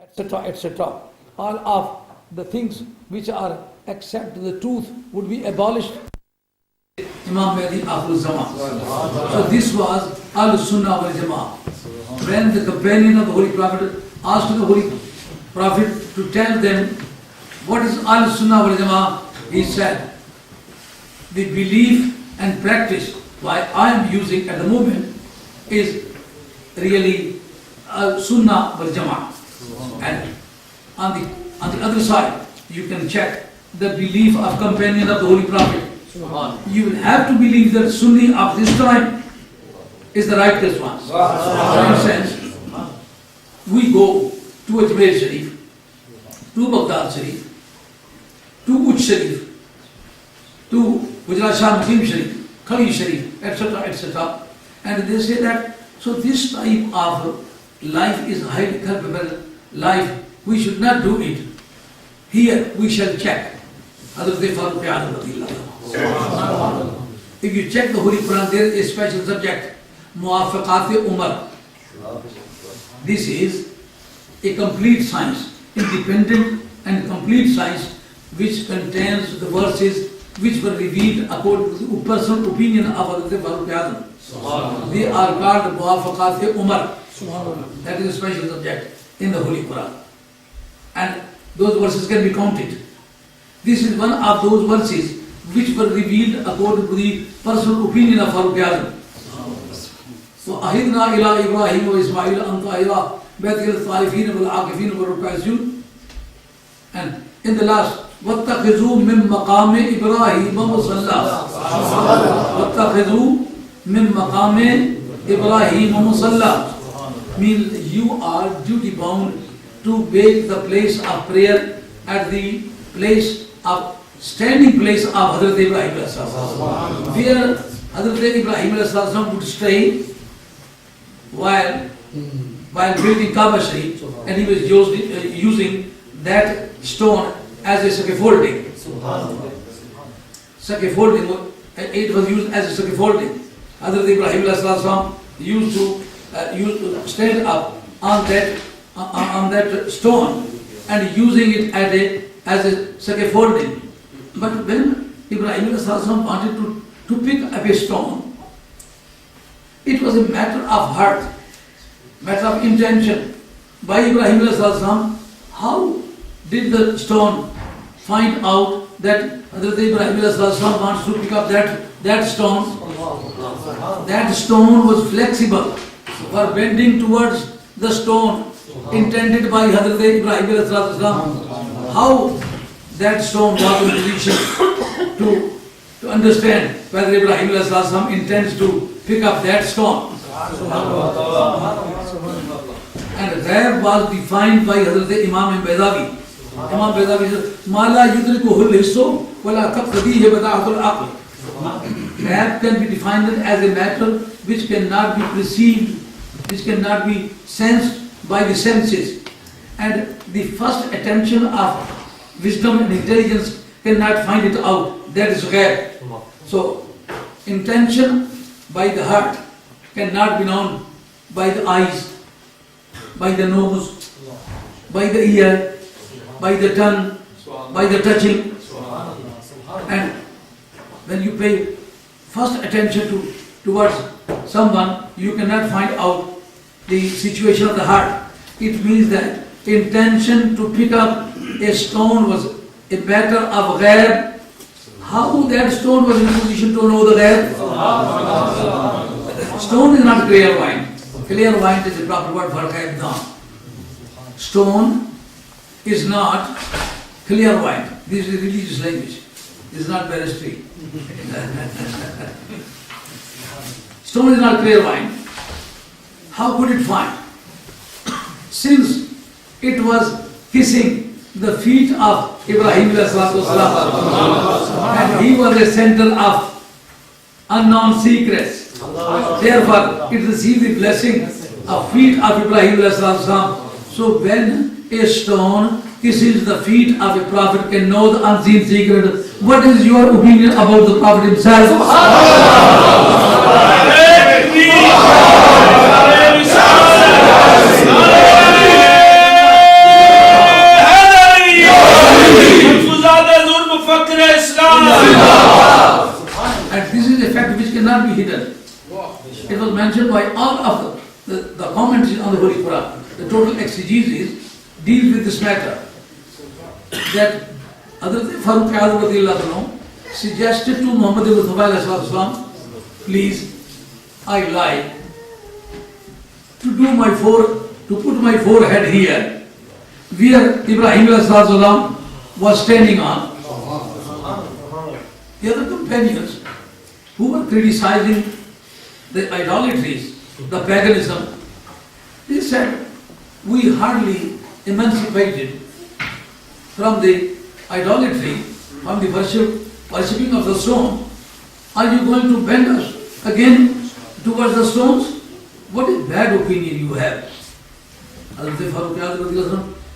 etc., etc. All of the things which are except the truth would be abolished. Imam Mahdi Akhir Zaman. So this was Al-Sunnah wal Jama'ah. When the companion of the Holy Prophet asked the Holy Prophet to tell them what is Al-Sunnah wal Jama'ah, he said, the belief and practice why I am using at the moment is really Al-Sunnah wal Jama'ah. And on the other side, you can check the belief of companion of the Holy Prophet. You will have to believe that Sunni of this time is the righteous one. For instance, we go to Ajmer Sharif, to Baghdad Sharif, to Uj Sharif, to Gujarat Shah Mukim Sharif, Khali Sharif, etc., etc. And they say that, so this type of life is highly culpable life. We should not do it. Here we shall check. If you check the Holy Quran, there is a special subject, Muwafaqat Umar. This is a complete science, independent and complete science, which contains the verses which were revealed according to the personal opinion of Hazrat Farooq A'zam. They are called Muwafaqat Umar. That is a special subject in the Holy Quran. And those verses can be counted. This is one of those verses which were revealed according to the personal opinion of Farooq A'zam. وَأَهِدْنَا إِلَىٰ إِبْرَاهِيمَ وَإِسْمَاعِيلَ أَنْ طَاهِرَا بَيْتِيَ الطَّائِفِينَ وَالْعَاكِفِينَ وَالرُّكَّعِ السُّجُودِ. And in the last, وَاتَّخِذُوا مِن مَّقَامِ إِبْرَاهِيمَ مُصَلًّى. وَاتَّخِذُوا مِن مَّقَامِ إِبْرَاهِيمَ مُصَلًّى. Means you are duty bound to make the place of prayer at the place of standing place of Hazrat Ibrahim alayhi salam, where Hazrat Ibrahim alayhi salam would stay while building Kaaba Sharif, and he was using that stone as a scaffolding. Scaffolding, it was used as a scaffolding. Hazrat Ibrahim alayhi salam used to stand up on that stone and using it as a scaffolding. But when Ibrahim alayhi salam wanted to pick up a stone, it was a matter of heart, matter of intention. By Ibrahim alayhi salam, how did the stone find out that Hazrat Ibrahim alayhi salam wants to pick up that stone? That stone was flexible for bending towards the stone intended by Hazrat Ibrahim alayhi salam. How that stone was in position to understand whether Ibrahim alayhi salam intends to pick up that stone. And that was defined by Hazrat Imam Baydawi. Imam Baydawi says, "Ma la yudrikuhu al-hissu wa la taqtadihi bada'atu al-aql." That can be defined as a matter which cannot be perceived, which cannot be sensed by the senses. And the first attention of wisdom and intelligence cannot find it out. That is ghaib. So, intention by the heart cannot be known by the eyes, by the nose, by the ear, by the tongue, by the touching. And when you pay first attention towards someone, you cannot find out the situation of the heart. It means that intention to pick up a stone was a matter of ghaib. How that stone was in a position to know the ghaib? Stone is not clairvoyant. Clairvoyant is the proper word for ghaib. stone is not clear white. This is religious language. This is not baristry. Stone is not clear white. How could it find? Since it was kissing the feet of Ibrahim and he was a center of unknown secrets. Therefore, it received the blessing of feet of Ibrahim. So when a stone kisses the feet of a prophet, can know the unseen secret. What is your opinion about the prophet himself? And this is a fact which cannot be hidden. It was mentioned by all of the commentaries on the Holy Quran. The total exegesis deals with this matter. That Hazrat Farooq Alhe suggested to Muhammad Mustafa, please, I like to put my forehead here, where Ibrahim was standing on. The other companions who were criticizing the idolatries, the paganism, they said, we hardly emancipated from the idolatry, from the worshipping of the stone. Are you going to bend us again towards the stones? What a bad opinion you have.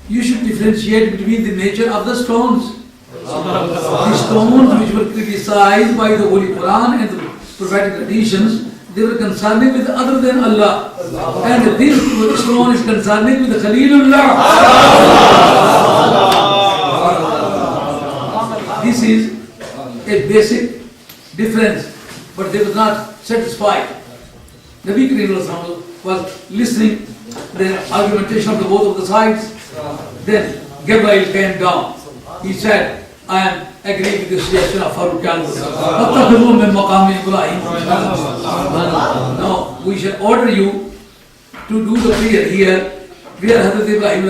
You should differentiate between the nature of the stones. The stones which were criticized by the Holy Quran and the prophetic traditions, they were concerning with other than Allah. And this stone is concerning with the Khalilullah. This is a basic difference, but they were not satisfied. Nabi Kareem was listening the argumentation of both of the sides. Then Gabriel came down. He said, I am agreeing with the suggestion of Farooq Alhe. Now, we shall order you to do the prayer here, where Hazrat Ibrahim.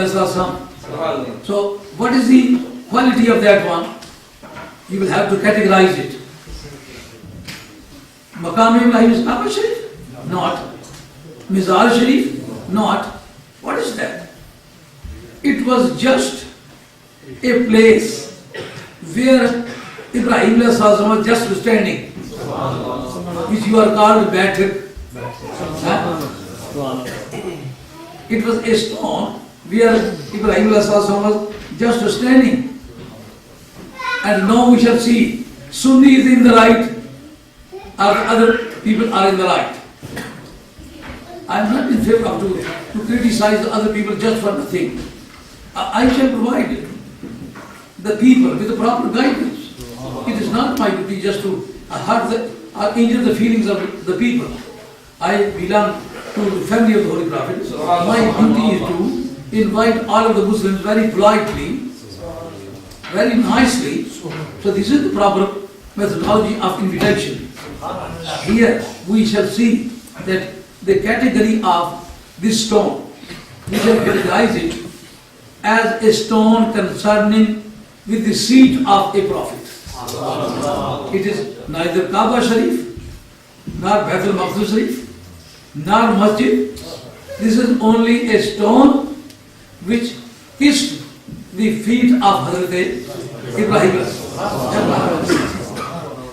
So, what is the quality of that one? You will have to categorize it. Maqam Ibrahim is Kaaba Sharif? Not. Mizar Sharif? Not. What is that? It was just a place where Ibrahim was just standing, which you are called Baitik. It was a stone where Ibrahim was just standing. And now we shall see Sunni is in the right, or other people are in the right. I am not in favor of to criticize the other people just for nothing. I shall provide the people with the proper guidance. It is not my duty just to hurt or injure the feelings of the people. I belong to the family of the Holy Prophet. My duty is to invite all of the Muslims very politely, very nicely. So this is the proper methodology of invitation. Here we shall see that the category of this stone, we shall categorize it as a stone concerning with the seat of a prophet. It is neither Kaaba Sharif, nor Baitul Maqdis Sharif, nor Masjid. This is only a stone which kissed the feet of Hazrat Ibrahim.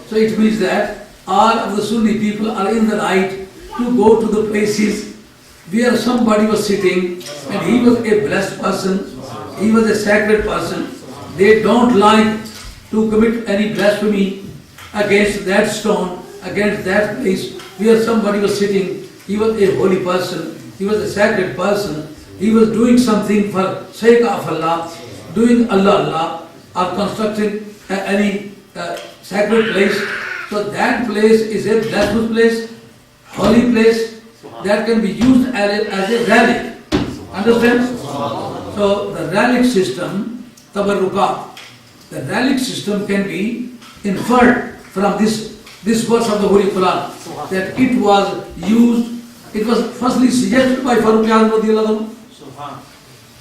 So it means that all of the Sunni people are in the right to go to the places where somebody was sitting and he was a blessed person, he was a sacred person. They don't like to commit any blasphemy against that stone, against that place where somebody was sitting. He was a holy person, he was a sacred person, he was doing something for sake of Allah, doing Allah, or constructing any sacred place. So that place is a blasphemous place, holy place, that can be used as a relic. Understand? So the relic system, tabarrukat, the relic system can be inferred from this verse of the Holy Quran, that it was used, it was firstly suggested by Farooq Alhe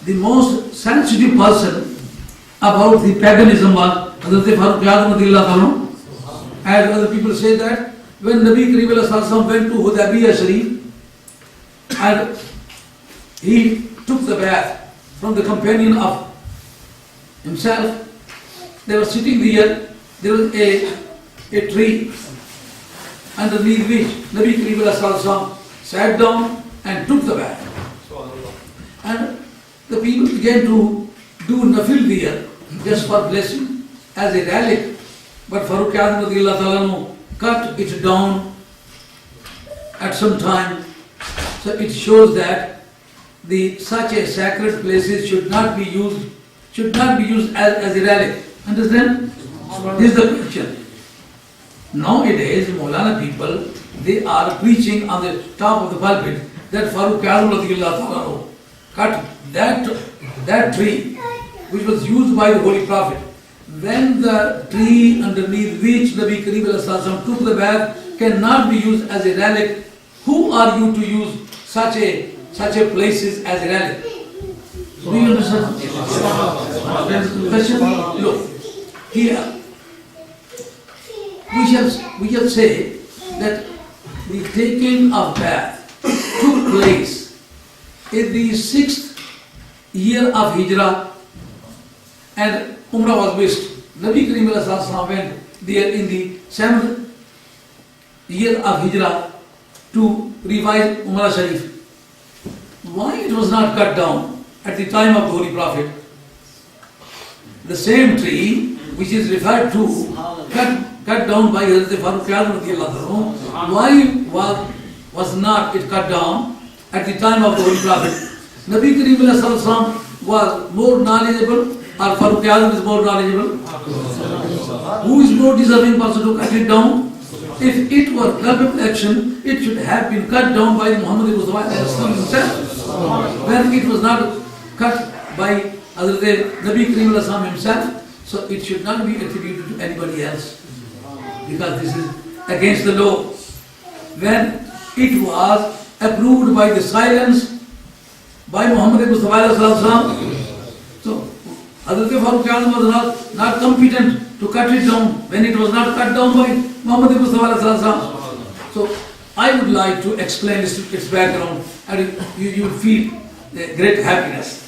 the most sensitive person about the paganism was Hazrat Farooq Azam radiyallahu anhu. As other people say that when Nabi Kareem Sallallahu Alaihi Wasallam went to Hudaybiyah Sharif and he took the bath from the companion of himself, they were sitting there was a tree underneath which Nabi Kareem Sallallahu Alaihi Wasallam sat down and took the bath. And the people began to do nafil there just for blessing as a relic. But Farooq Azam radiyallahu ta'ala cut it down at some time. So it shows that such a sacred places should not be used as a relic. Understand? This is the question. Nowadays, Maulana people, they are preaching on the top of the pulpit that Farooq Azam radiyallahu ta'ala cut that tree which was used by the Holy Prophet. When the tree underneath which Nabi Kareem Sallallahu Alaihi Wasallam took the bath cannot be used as a relic, who are you to use such a places as a relic? Do you understand? Question? Look, here we shall say that the taking of bath took place in the 6th year of Hijrah and Umrah was missed. Nabi Kareem Sallallahu Alaihi Wasallam went there in the 7th year of Hijrah to revise Umrah Sharif. Why it was not cut down at the time of the Holy Prophet? The same tree which is referred to, cut down by Hazrat Farooq Azam radiyallahu anhu, why was not it cut down at the time of the Holy Prophet? Nabi Kareem Sallallahu Alaihi Wasallam was more knowledgeable, or Farooq Azam is more knowledgeable? Who is more deserving person to cut it down? If it were culpable action, it should have been cut down by Muhammad Mustafa himself. When it was not cut by Hazrat Nabi Kareem himself, so it should not be attributed to anybody else, because this is against the law. When it was approved by the silence by Muhammad Mustafa, so Hazrat Farooq Azam was not competent to cut it down when it was not cut down by Muhammad Mustafa. So I would like to explain its background, and you will feel great happiness.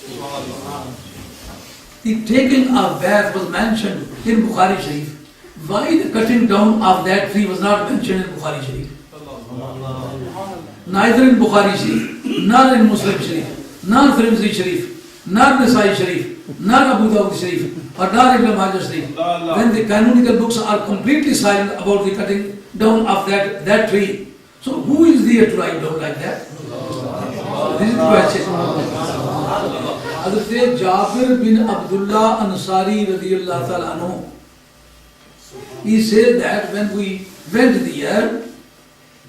The taking of bath was mentioned in Bukhari Sharif. Why the cutting down of that tree was not mentioned in Bukhari Sharif? Neither in Bukhari Sharif, nor in Muslim Sharif, nor Tirmidhi Sharif, nor Nasai Sharif, nor Abu Dawud Sharif, or nor Ibn Majah Sharif. When the canonical books are completely silent about the cutting down of that tree, so who is there to write down like that? This is the question. Hazrat Jabir bin Abdullah Ansari radiyallahu ta'ala anhu, he said that when we went there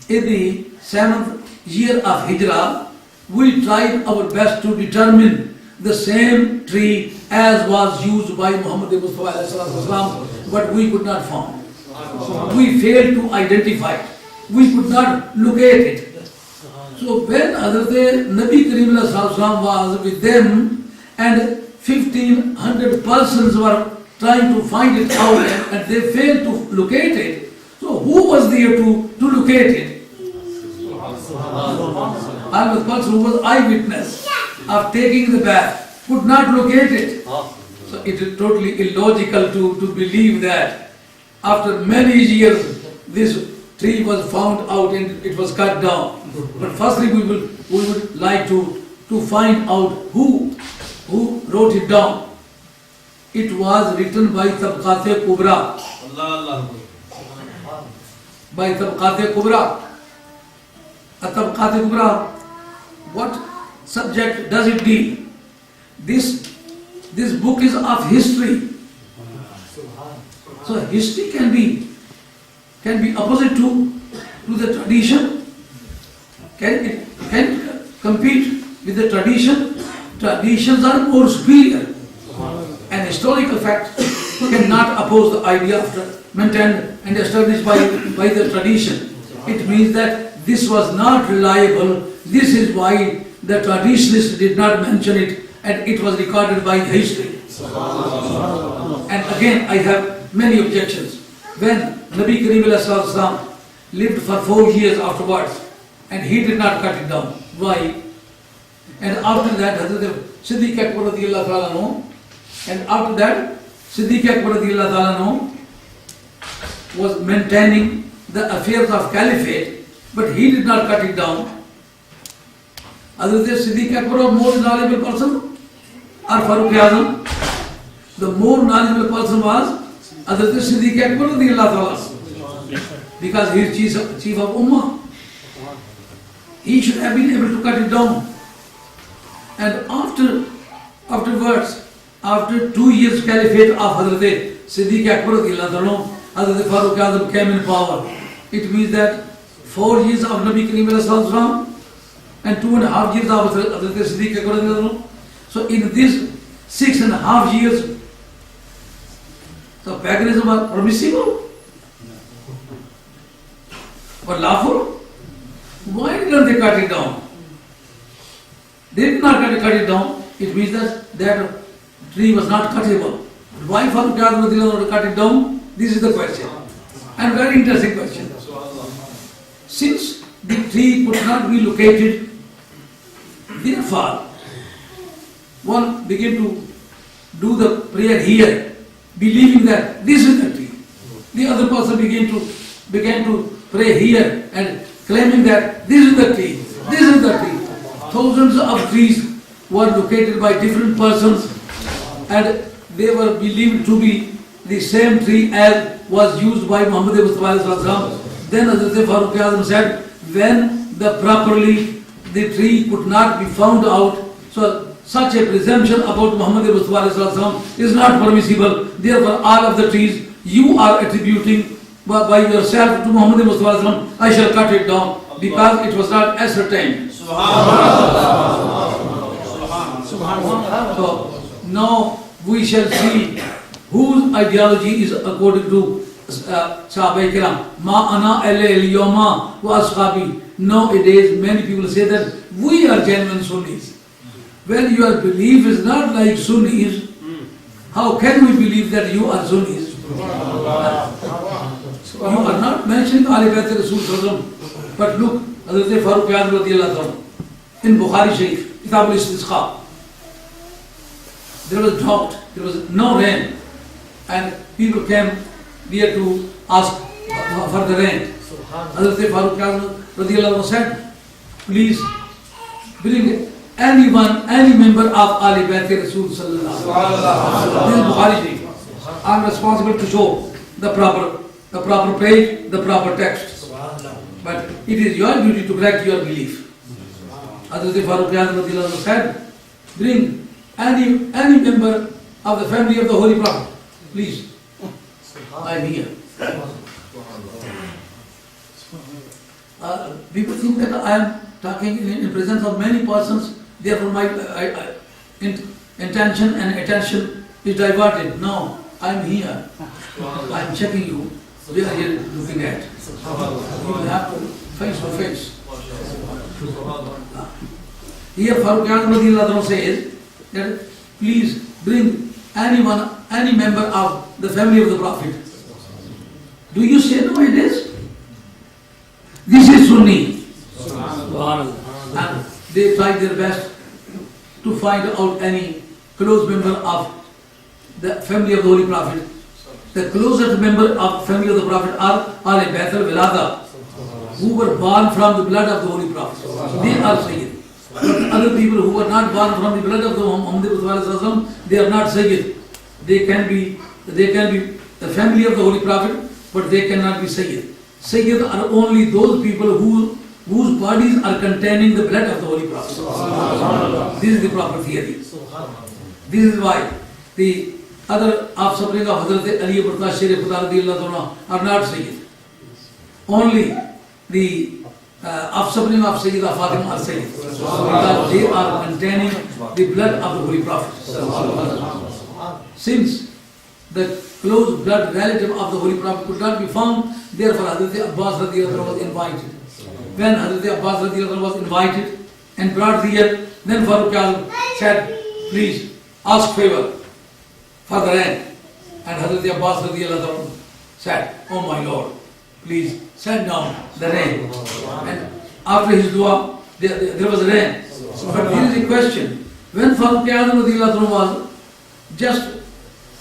in the 7th year of Hijrah, we tried our best to determine the same tree as was used by Muhammad Mustafa, but we could not find. We failed to identify it. We could not locate it. So when Hazrat Nabi Kareem was with them and 1,500 persons were trying to find it out and they failed to locate it, so who was there to locate it? I was the person who was eyewitness of taking the bath, could not locate it. So it is totally illogical to believe that after many years this tree was found out and it was cut down. But firstly we would like to find out who wrote it down. It was written by Tabqat-e Kubra. By Tabqat-e Kubra. Tabqat-e Kubra, what subject does it deal? This book is of history. So history can be opposite to the tradition. Can it compete with the tradition? Traditions are more superior. An historical fact cannot oppose the idea maintained and established by the tradition. It means that this was not reliable. This is why the traditionalists did not mention it and it was recorded by history. And again, I have many objections. When Nabi Kareem ﷺ lived for 4 years afterwards, and he did not cut it down. Why? And after that, Hazrat Siddiq Akbar radiyallahu ta'ala anhu, and after that, Siddiq Akbar radiyallahu ta'ala anhu was maintaining the affairs of caliphate, but he did not cut it down. Hazrat Siddiq Akbar was more knowledgeable person, or Farooq Azam? The more knowledgeable person was Hazrat Siddiq Akbar radiyallahu ta'ala, because he is chief of Ummah. He should have been able to cut it down. And afterwards, after 2 years caliphate of Hazrat Siddiq Akbar radiyallahu ta'ala, Hazrat Farooq Azam came in power. It means that 4 years of Nabi Kareem ﷺ and 2.5 years of Hazrat Siddiq Akbar radiyallahu ta'ala. So in these 6.5 years, the paganism was permissible or lawful. Why didn't they cut it down? They did not cut it down. It means that tree was not cuttable. Why Farooq Azam cut it down? This is the question. And very interesting question. Since the tree could not be located, therefore, one began to do the prayer here, believing that this is the tree. The other person began to pray here and claiming that this is the tree, this is the tree. Thousands of trees were located by different persons, and they were believed to be the same tree as was used by Muhammad Mustafa. Then Hazrat Farooq Azam said, when the tree could not be found out, so such a presumption about Muhammad Mustafa is not permissible. Therefore, all of the trees you are attributing by yourself to Muhammad Mustafa, I shall cut it down because it was not ascertained. So now we shall see whose ideology is according to Sahaba Kiram. Ma ana al-yawma wa ashabi. Nowadays many people say that we are genuine Sunnis. When your belief is not like Sunnis, how can we believe that you are Sunnis? You are not mentioning Ahle Bayt Rasul Sallallahu Alaihi Wasallam. But look, Hazrat Farooq Azam radiyallahu anhu in Bukhari Sharif, Kitab al-Istisqa, there was drought, there was no rain, and people came there to ask for the rain. Hazrat Farooq Azam radiyallahu anhu said, please bring anyone, any member of Ahle Bayt Rasul Sallallahu Alaihi Wasallam. This is Bukhari Sharif. I am responsible to show the proper page, the proper text. But it is your duty to correct your belief. Hazrat Farooq Azam said, bring any member of the family of the Holy Prophet. Please, I am here. People think that I am talking in presence of many persons, therefore my intention and attention is diverted. No, I am here. I am checking you. We are here looking at. You will have to face to face. Here Farooq Azam says that please bring any member of the family of the Prophet. Do you say no it is? This is Sunni. And they try their best to find out any close member of the family of the Holy Prophet. The closest member of family of the Prophet are Ahle Bayt al-Wilada, who were born from the blood of the Holy Prophet. They are Sayyid. But other people who were not born from the blood of the Muhammad Mustafa, they are not Sayyid. They can be the family of the Holy Prophet, but they cannot be Sayyid. Sayyid are only those people whose bodies are containing the blood of the Holy Prophet. This is the proper theory. This is why the other offspring of Hazrat Ali Prakash Sharif are not Sayyid. Only the offspring of Sayyidah Fatima are Sayyid. Because they are containing the blood of the Holy Prophet. Since the close blood relative of the Holy Prophet could not be found, therefore Hazrat Abbas radiyallahu was invited. When Hazrat Abbas radiyallahu was invited and brought here, then Farooq Azam said, please ask favor for the rain. And Hazrat Abbas radiallahu anhu said, oh my Lord, please send down the rain. And after his dua, there was rain. But here is a question. When Farooq A'zam radiallahu anhu was just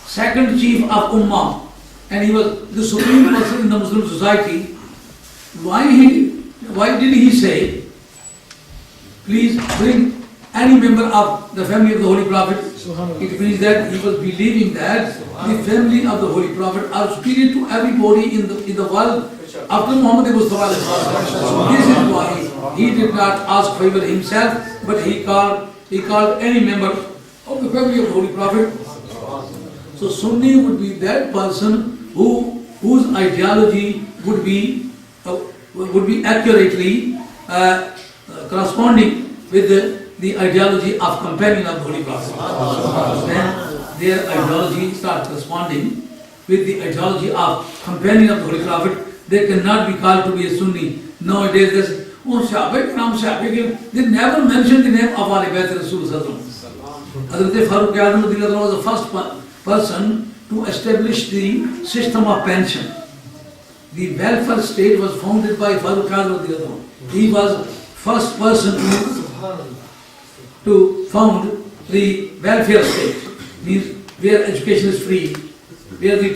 second chief of Ummah, and he was the supreme person in the Muslim society, why did he say, please bring any member of the family of the Holy Prophet? It means that he was believing that the family of the Holy Prophet are superior to everybody in the world after Muhammad Mustafa. This is why he did not ask favor himself, but he called any member of the family of the Holy Prophet. So Sunni would be that person whose ideology would be accurately corresponding with the ideology of companion of the Holy Prophet. When their ideology starts corresponding with the ideology of companion of the Holy Prophet, they cannot be called to be a Sunni. Nowadays, there's they never mention the name of Ali Bayt Rasul. Hazrat Farooq A'zam was the first person to establish the system of pension. The welfare state was founded by Farooq A'zam. He was first person to found the welfare state, means where education is free, where the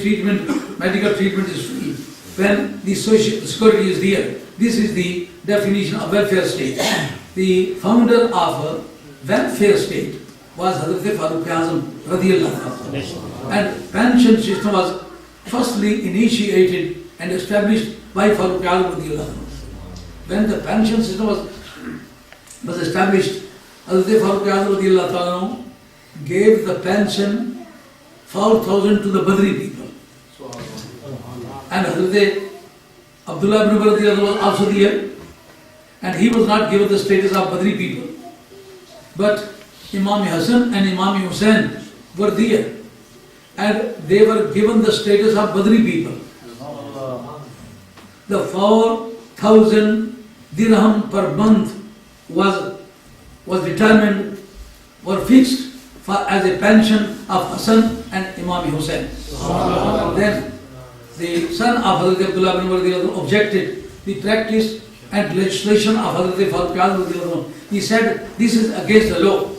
medical treatment is free, when the social security is there. This is the definition of welfare state. The founder of a welfare state was Hazrat Farooq A'zam radiallahu anhu. And pension system was firstly initiated and established by Farooq A'zam radiallahu anhu. When the pension system was established, Hazrat Farooq A'zam radiallahu anhu gave the pension 4,000 to the Badri people. And Hazrat Abdullah ibn Umar radiallahu anhu was also there, and he was not given the status of Badri people. But Imam Hassan and Imam Hussain were there, and they were given the status of Badri people. The 4,000 dirham per month was determined, were fixed as a pension of Hassan and Imam Hussain. Then the son of Hazrat Abdullah ibn Umar objected the practice and legislation of Hazrat Farooq A'zam. He said, this is against the law.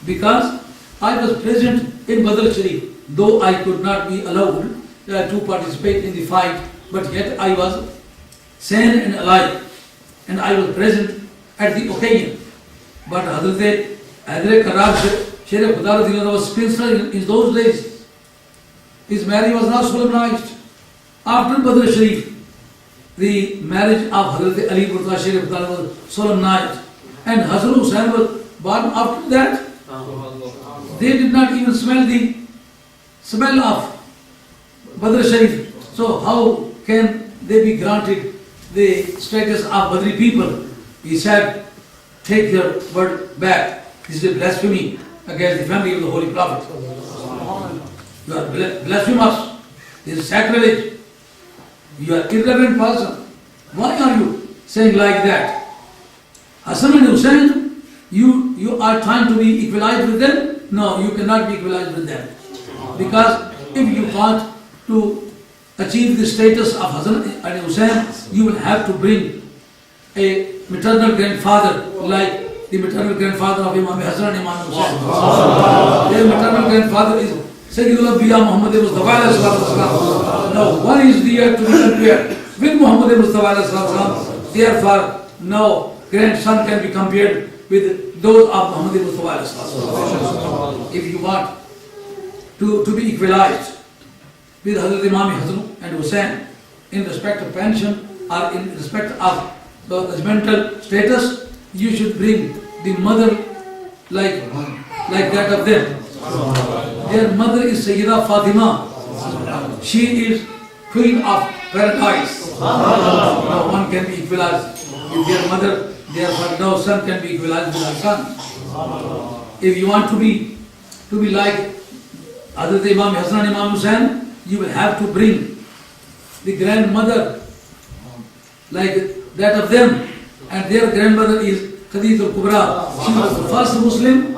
Because I was present in Badr Sharif, though I could not be allowed to participate in the fight, but yet I was sane and alive, and I was present at the occasion. But Hazrat Hyder Karab Sher Khudar was spinster in those days. His marriage was not solemnized. After Badr Sharif, the marriage of Hazrat Ali Murtaza Sher Khudar was solemnized, and Hazrat Hussain was born after that. They did not even smell the smell of Badr Sharif. So how can they be granted the status of Badri people? He said, take your word back. This is a blasphemy against the family of the Holy Prophet. You are blasphemous. This is sacrilege. You are irreverent person. Why are you saying like that? Hassan and Hussain, you are trying to be equalized with them? No, you cannot be equalized with them. Because if you want to achieve the status of Hassan and Hussain, you will have to bring a maternal grandfather like the maternal grandfather of Imam Hassan and Imam Hussain. Their maternal grandfather is Sayyidul Anbiya Muhammad Mustafa. No one is there to be compared with Muhammad Mustafa. Therefore, no grandson can be compared with those of Muhammad Mustafa. If you want to be equalized with Hazrat Imam Hassan and Hussain in respect of pension or in respect of the regimental status, you should bring the mother like that of them. Their mother is Sayyida Fatima. She is Queen of Paradise. No one can be equalized with their mother. Therefore, no son can be equalized with her son. If you want to be like Hazrat Imam Hassan and Imam Hussain, you will have to bring the grandmother like that of them, and their grandmother is Khadija al-Kubra. She was the first Muslim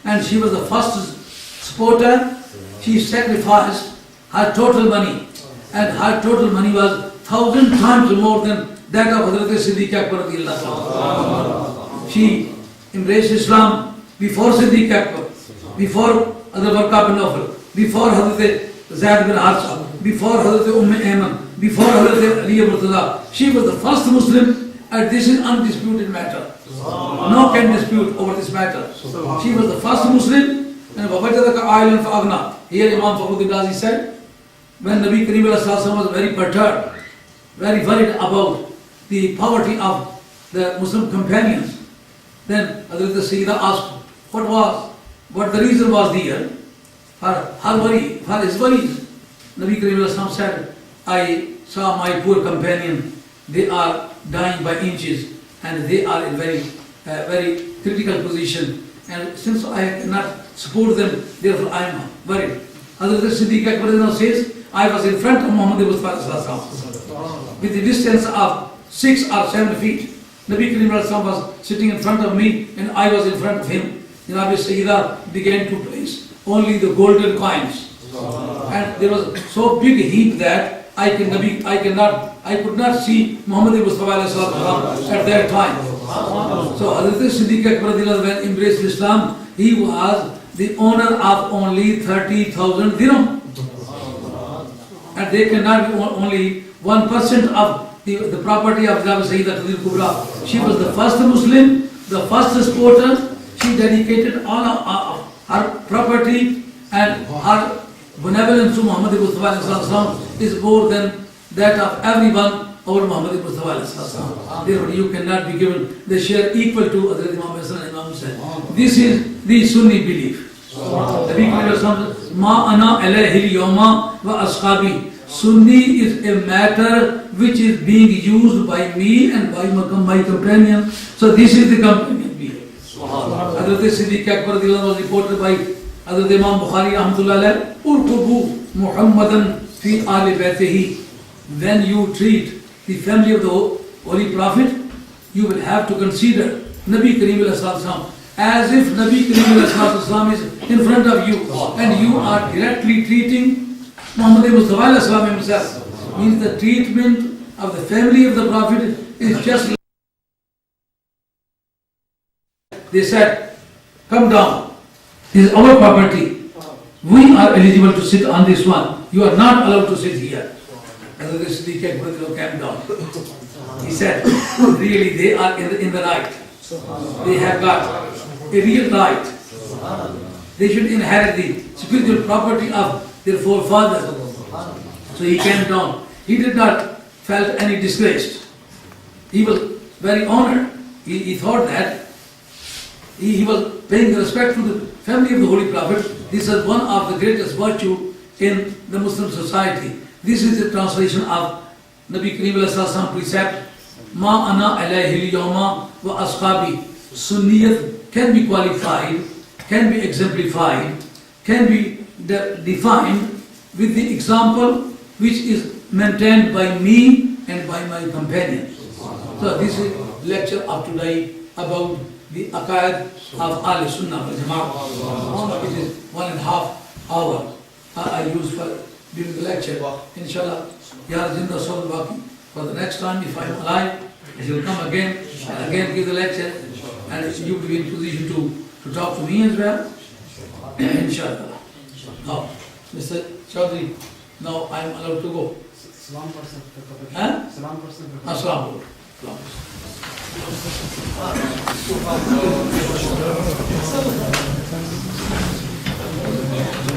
and she was the first supporter. She sacrificed her total money, and her total money was 1,000 times more than that of Hazrat Siddiq Akbar radiyallahu anhu. She embraced Islam before Siddiq Akbar, before Hazrat Warqa bin Nawfal, before Hazrat Zaid bin Harsa, before Hazrat Ayman, before Hazrat Ali Murtaza. She was the first Muslim, and this is undisputed matter. No can dispute over this matter. She was the first Muslim, and Wabajadaka Ailan Fagna. Here Imam Fakhruddin Razi said, when Nabi Kareem was very perturbed, very worried about the poverty of the Muslim companions, then Hazrat Sayyida asked, what the reason was there for her worry, for his worries. Nabi Kareem said, I saw my poor companion, they are dying by inches, and they are in very critical position, and since I cannot support them, therefore I am worried. Hazrat Siddiq Akbar says, I was in front of Muhammad Mustafa with the distance of 6 or 7 feet. Nabi Kareem was sitting in front of me, and I was in front of him. Nabi Sayyida began to place only the golden coins, and there was so big a heap that I could not see Muhammad Mustafa at that time. So Hazrat Siddiq Akbar when embraced Islam, he was the owner of only 30,000 dirham. And they cannot be only 1% of the property of Jabir Sayyidah Khadija Kubra. She was the first Muslim, the first supporter. She dedicated all of her property, and her benevolence to Muhammad Mustafa is more than that of everyone over Muhammad Mustafa. Therefore, you cannot be given the share equal to Hazrat Imam Hassan and Imam Hussain. This is the Sunni belief. Ma ana alayhi al-yawma wa ashabi. Sunni is a matter which is being used by me and by my companion. So this is the companion belief. Hazrat Siddiq Akbar was reported by Hazrat Imam Bukhari rahmatullah alayh, Urqubu Muhammadan fi ali baytihi. When you treat the family of the Holy Prophet, you will have to consider Nabi Kareem as if Nabi Kareem is in front of you, and you are directly treating Muhammad Mustafa himself. Means the treatment of the family of the Prophet is just like they said, come down, this is our property. We are eligible to sit on this one. You are not allowed to sit here. And the Siddiq Akbar came down. He said, really they are in the right. They have got a real right. They should inherit the spiritual property of their forefathers. So he came down. He did not felt any disgrace. He was very honored. He thought that he was paying respect to the family of the Holy Prophet. This is one of the greatest virtue in the Muslim society. This is the translation of Nabi Kareem precept, Ma ana alayhi al-yawma wa ashabi. Sunniyat can be qualified, can be exemplified, can be defined with the example which is maintained by me and by my companions. So this is lecture of today about the Akidah of Ahle Sunnah wal Jama'ah. It is 1.5 hours I use for during the lecture. Inshallah, Ya Zinda Saul Baki. For the next time, if I am alive, I shall come again and again give the lecture, and you will be in position to talk to me as well. Inshallah. Now, Mr. Chaudhary, now I am allowed to go. Assalamu alaikum.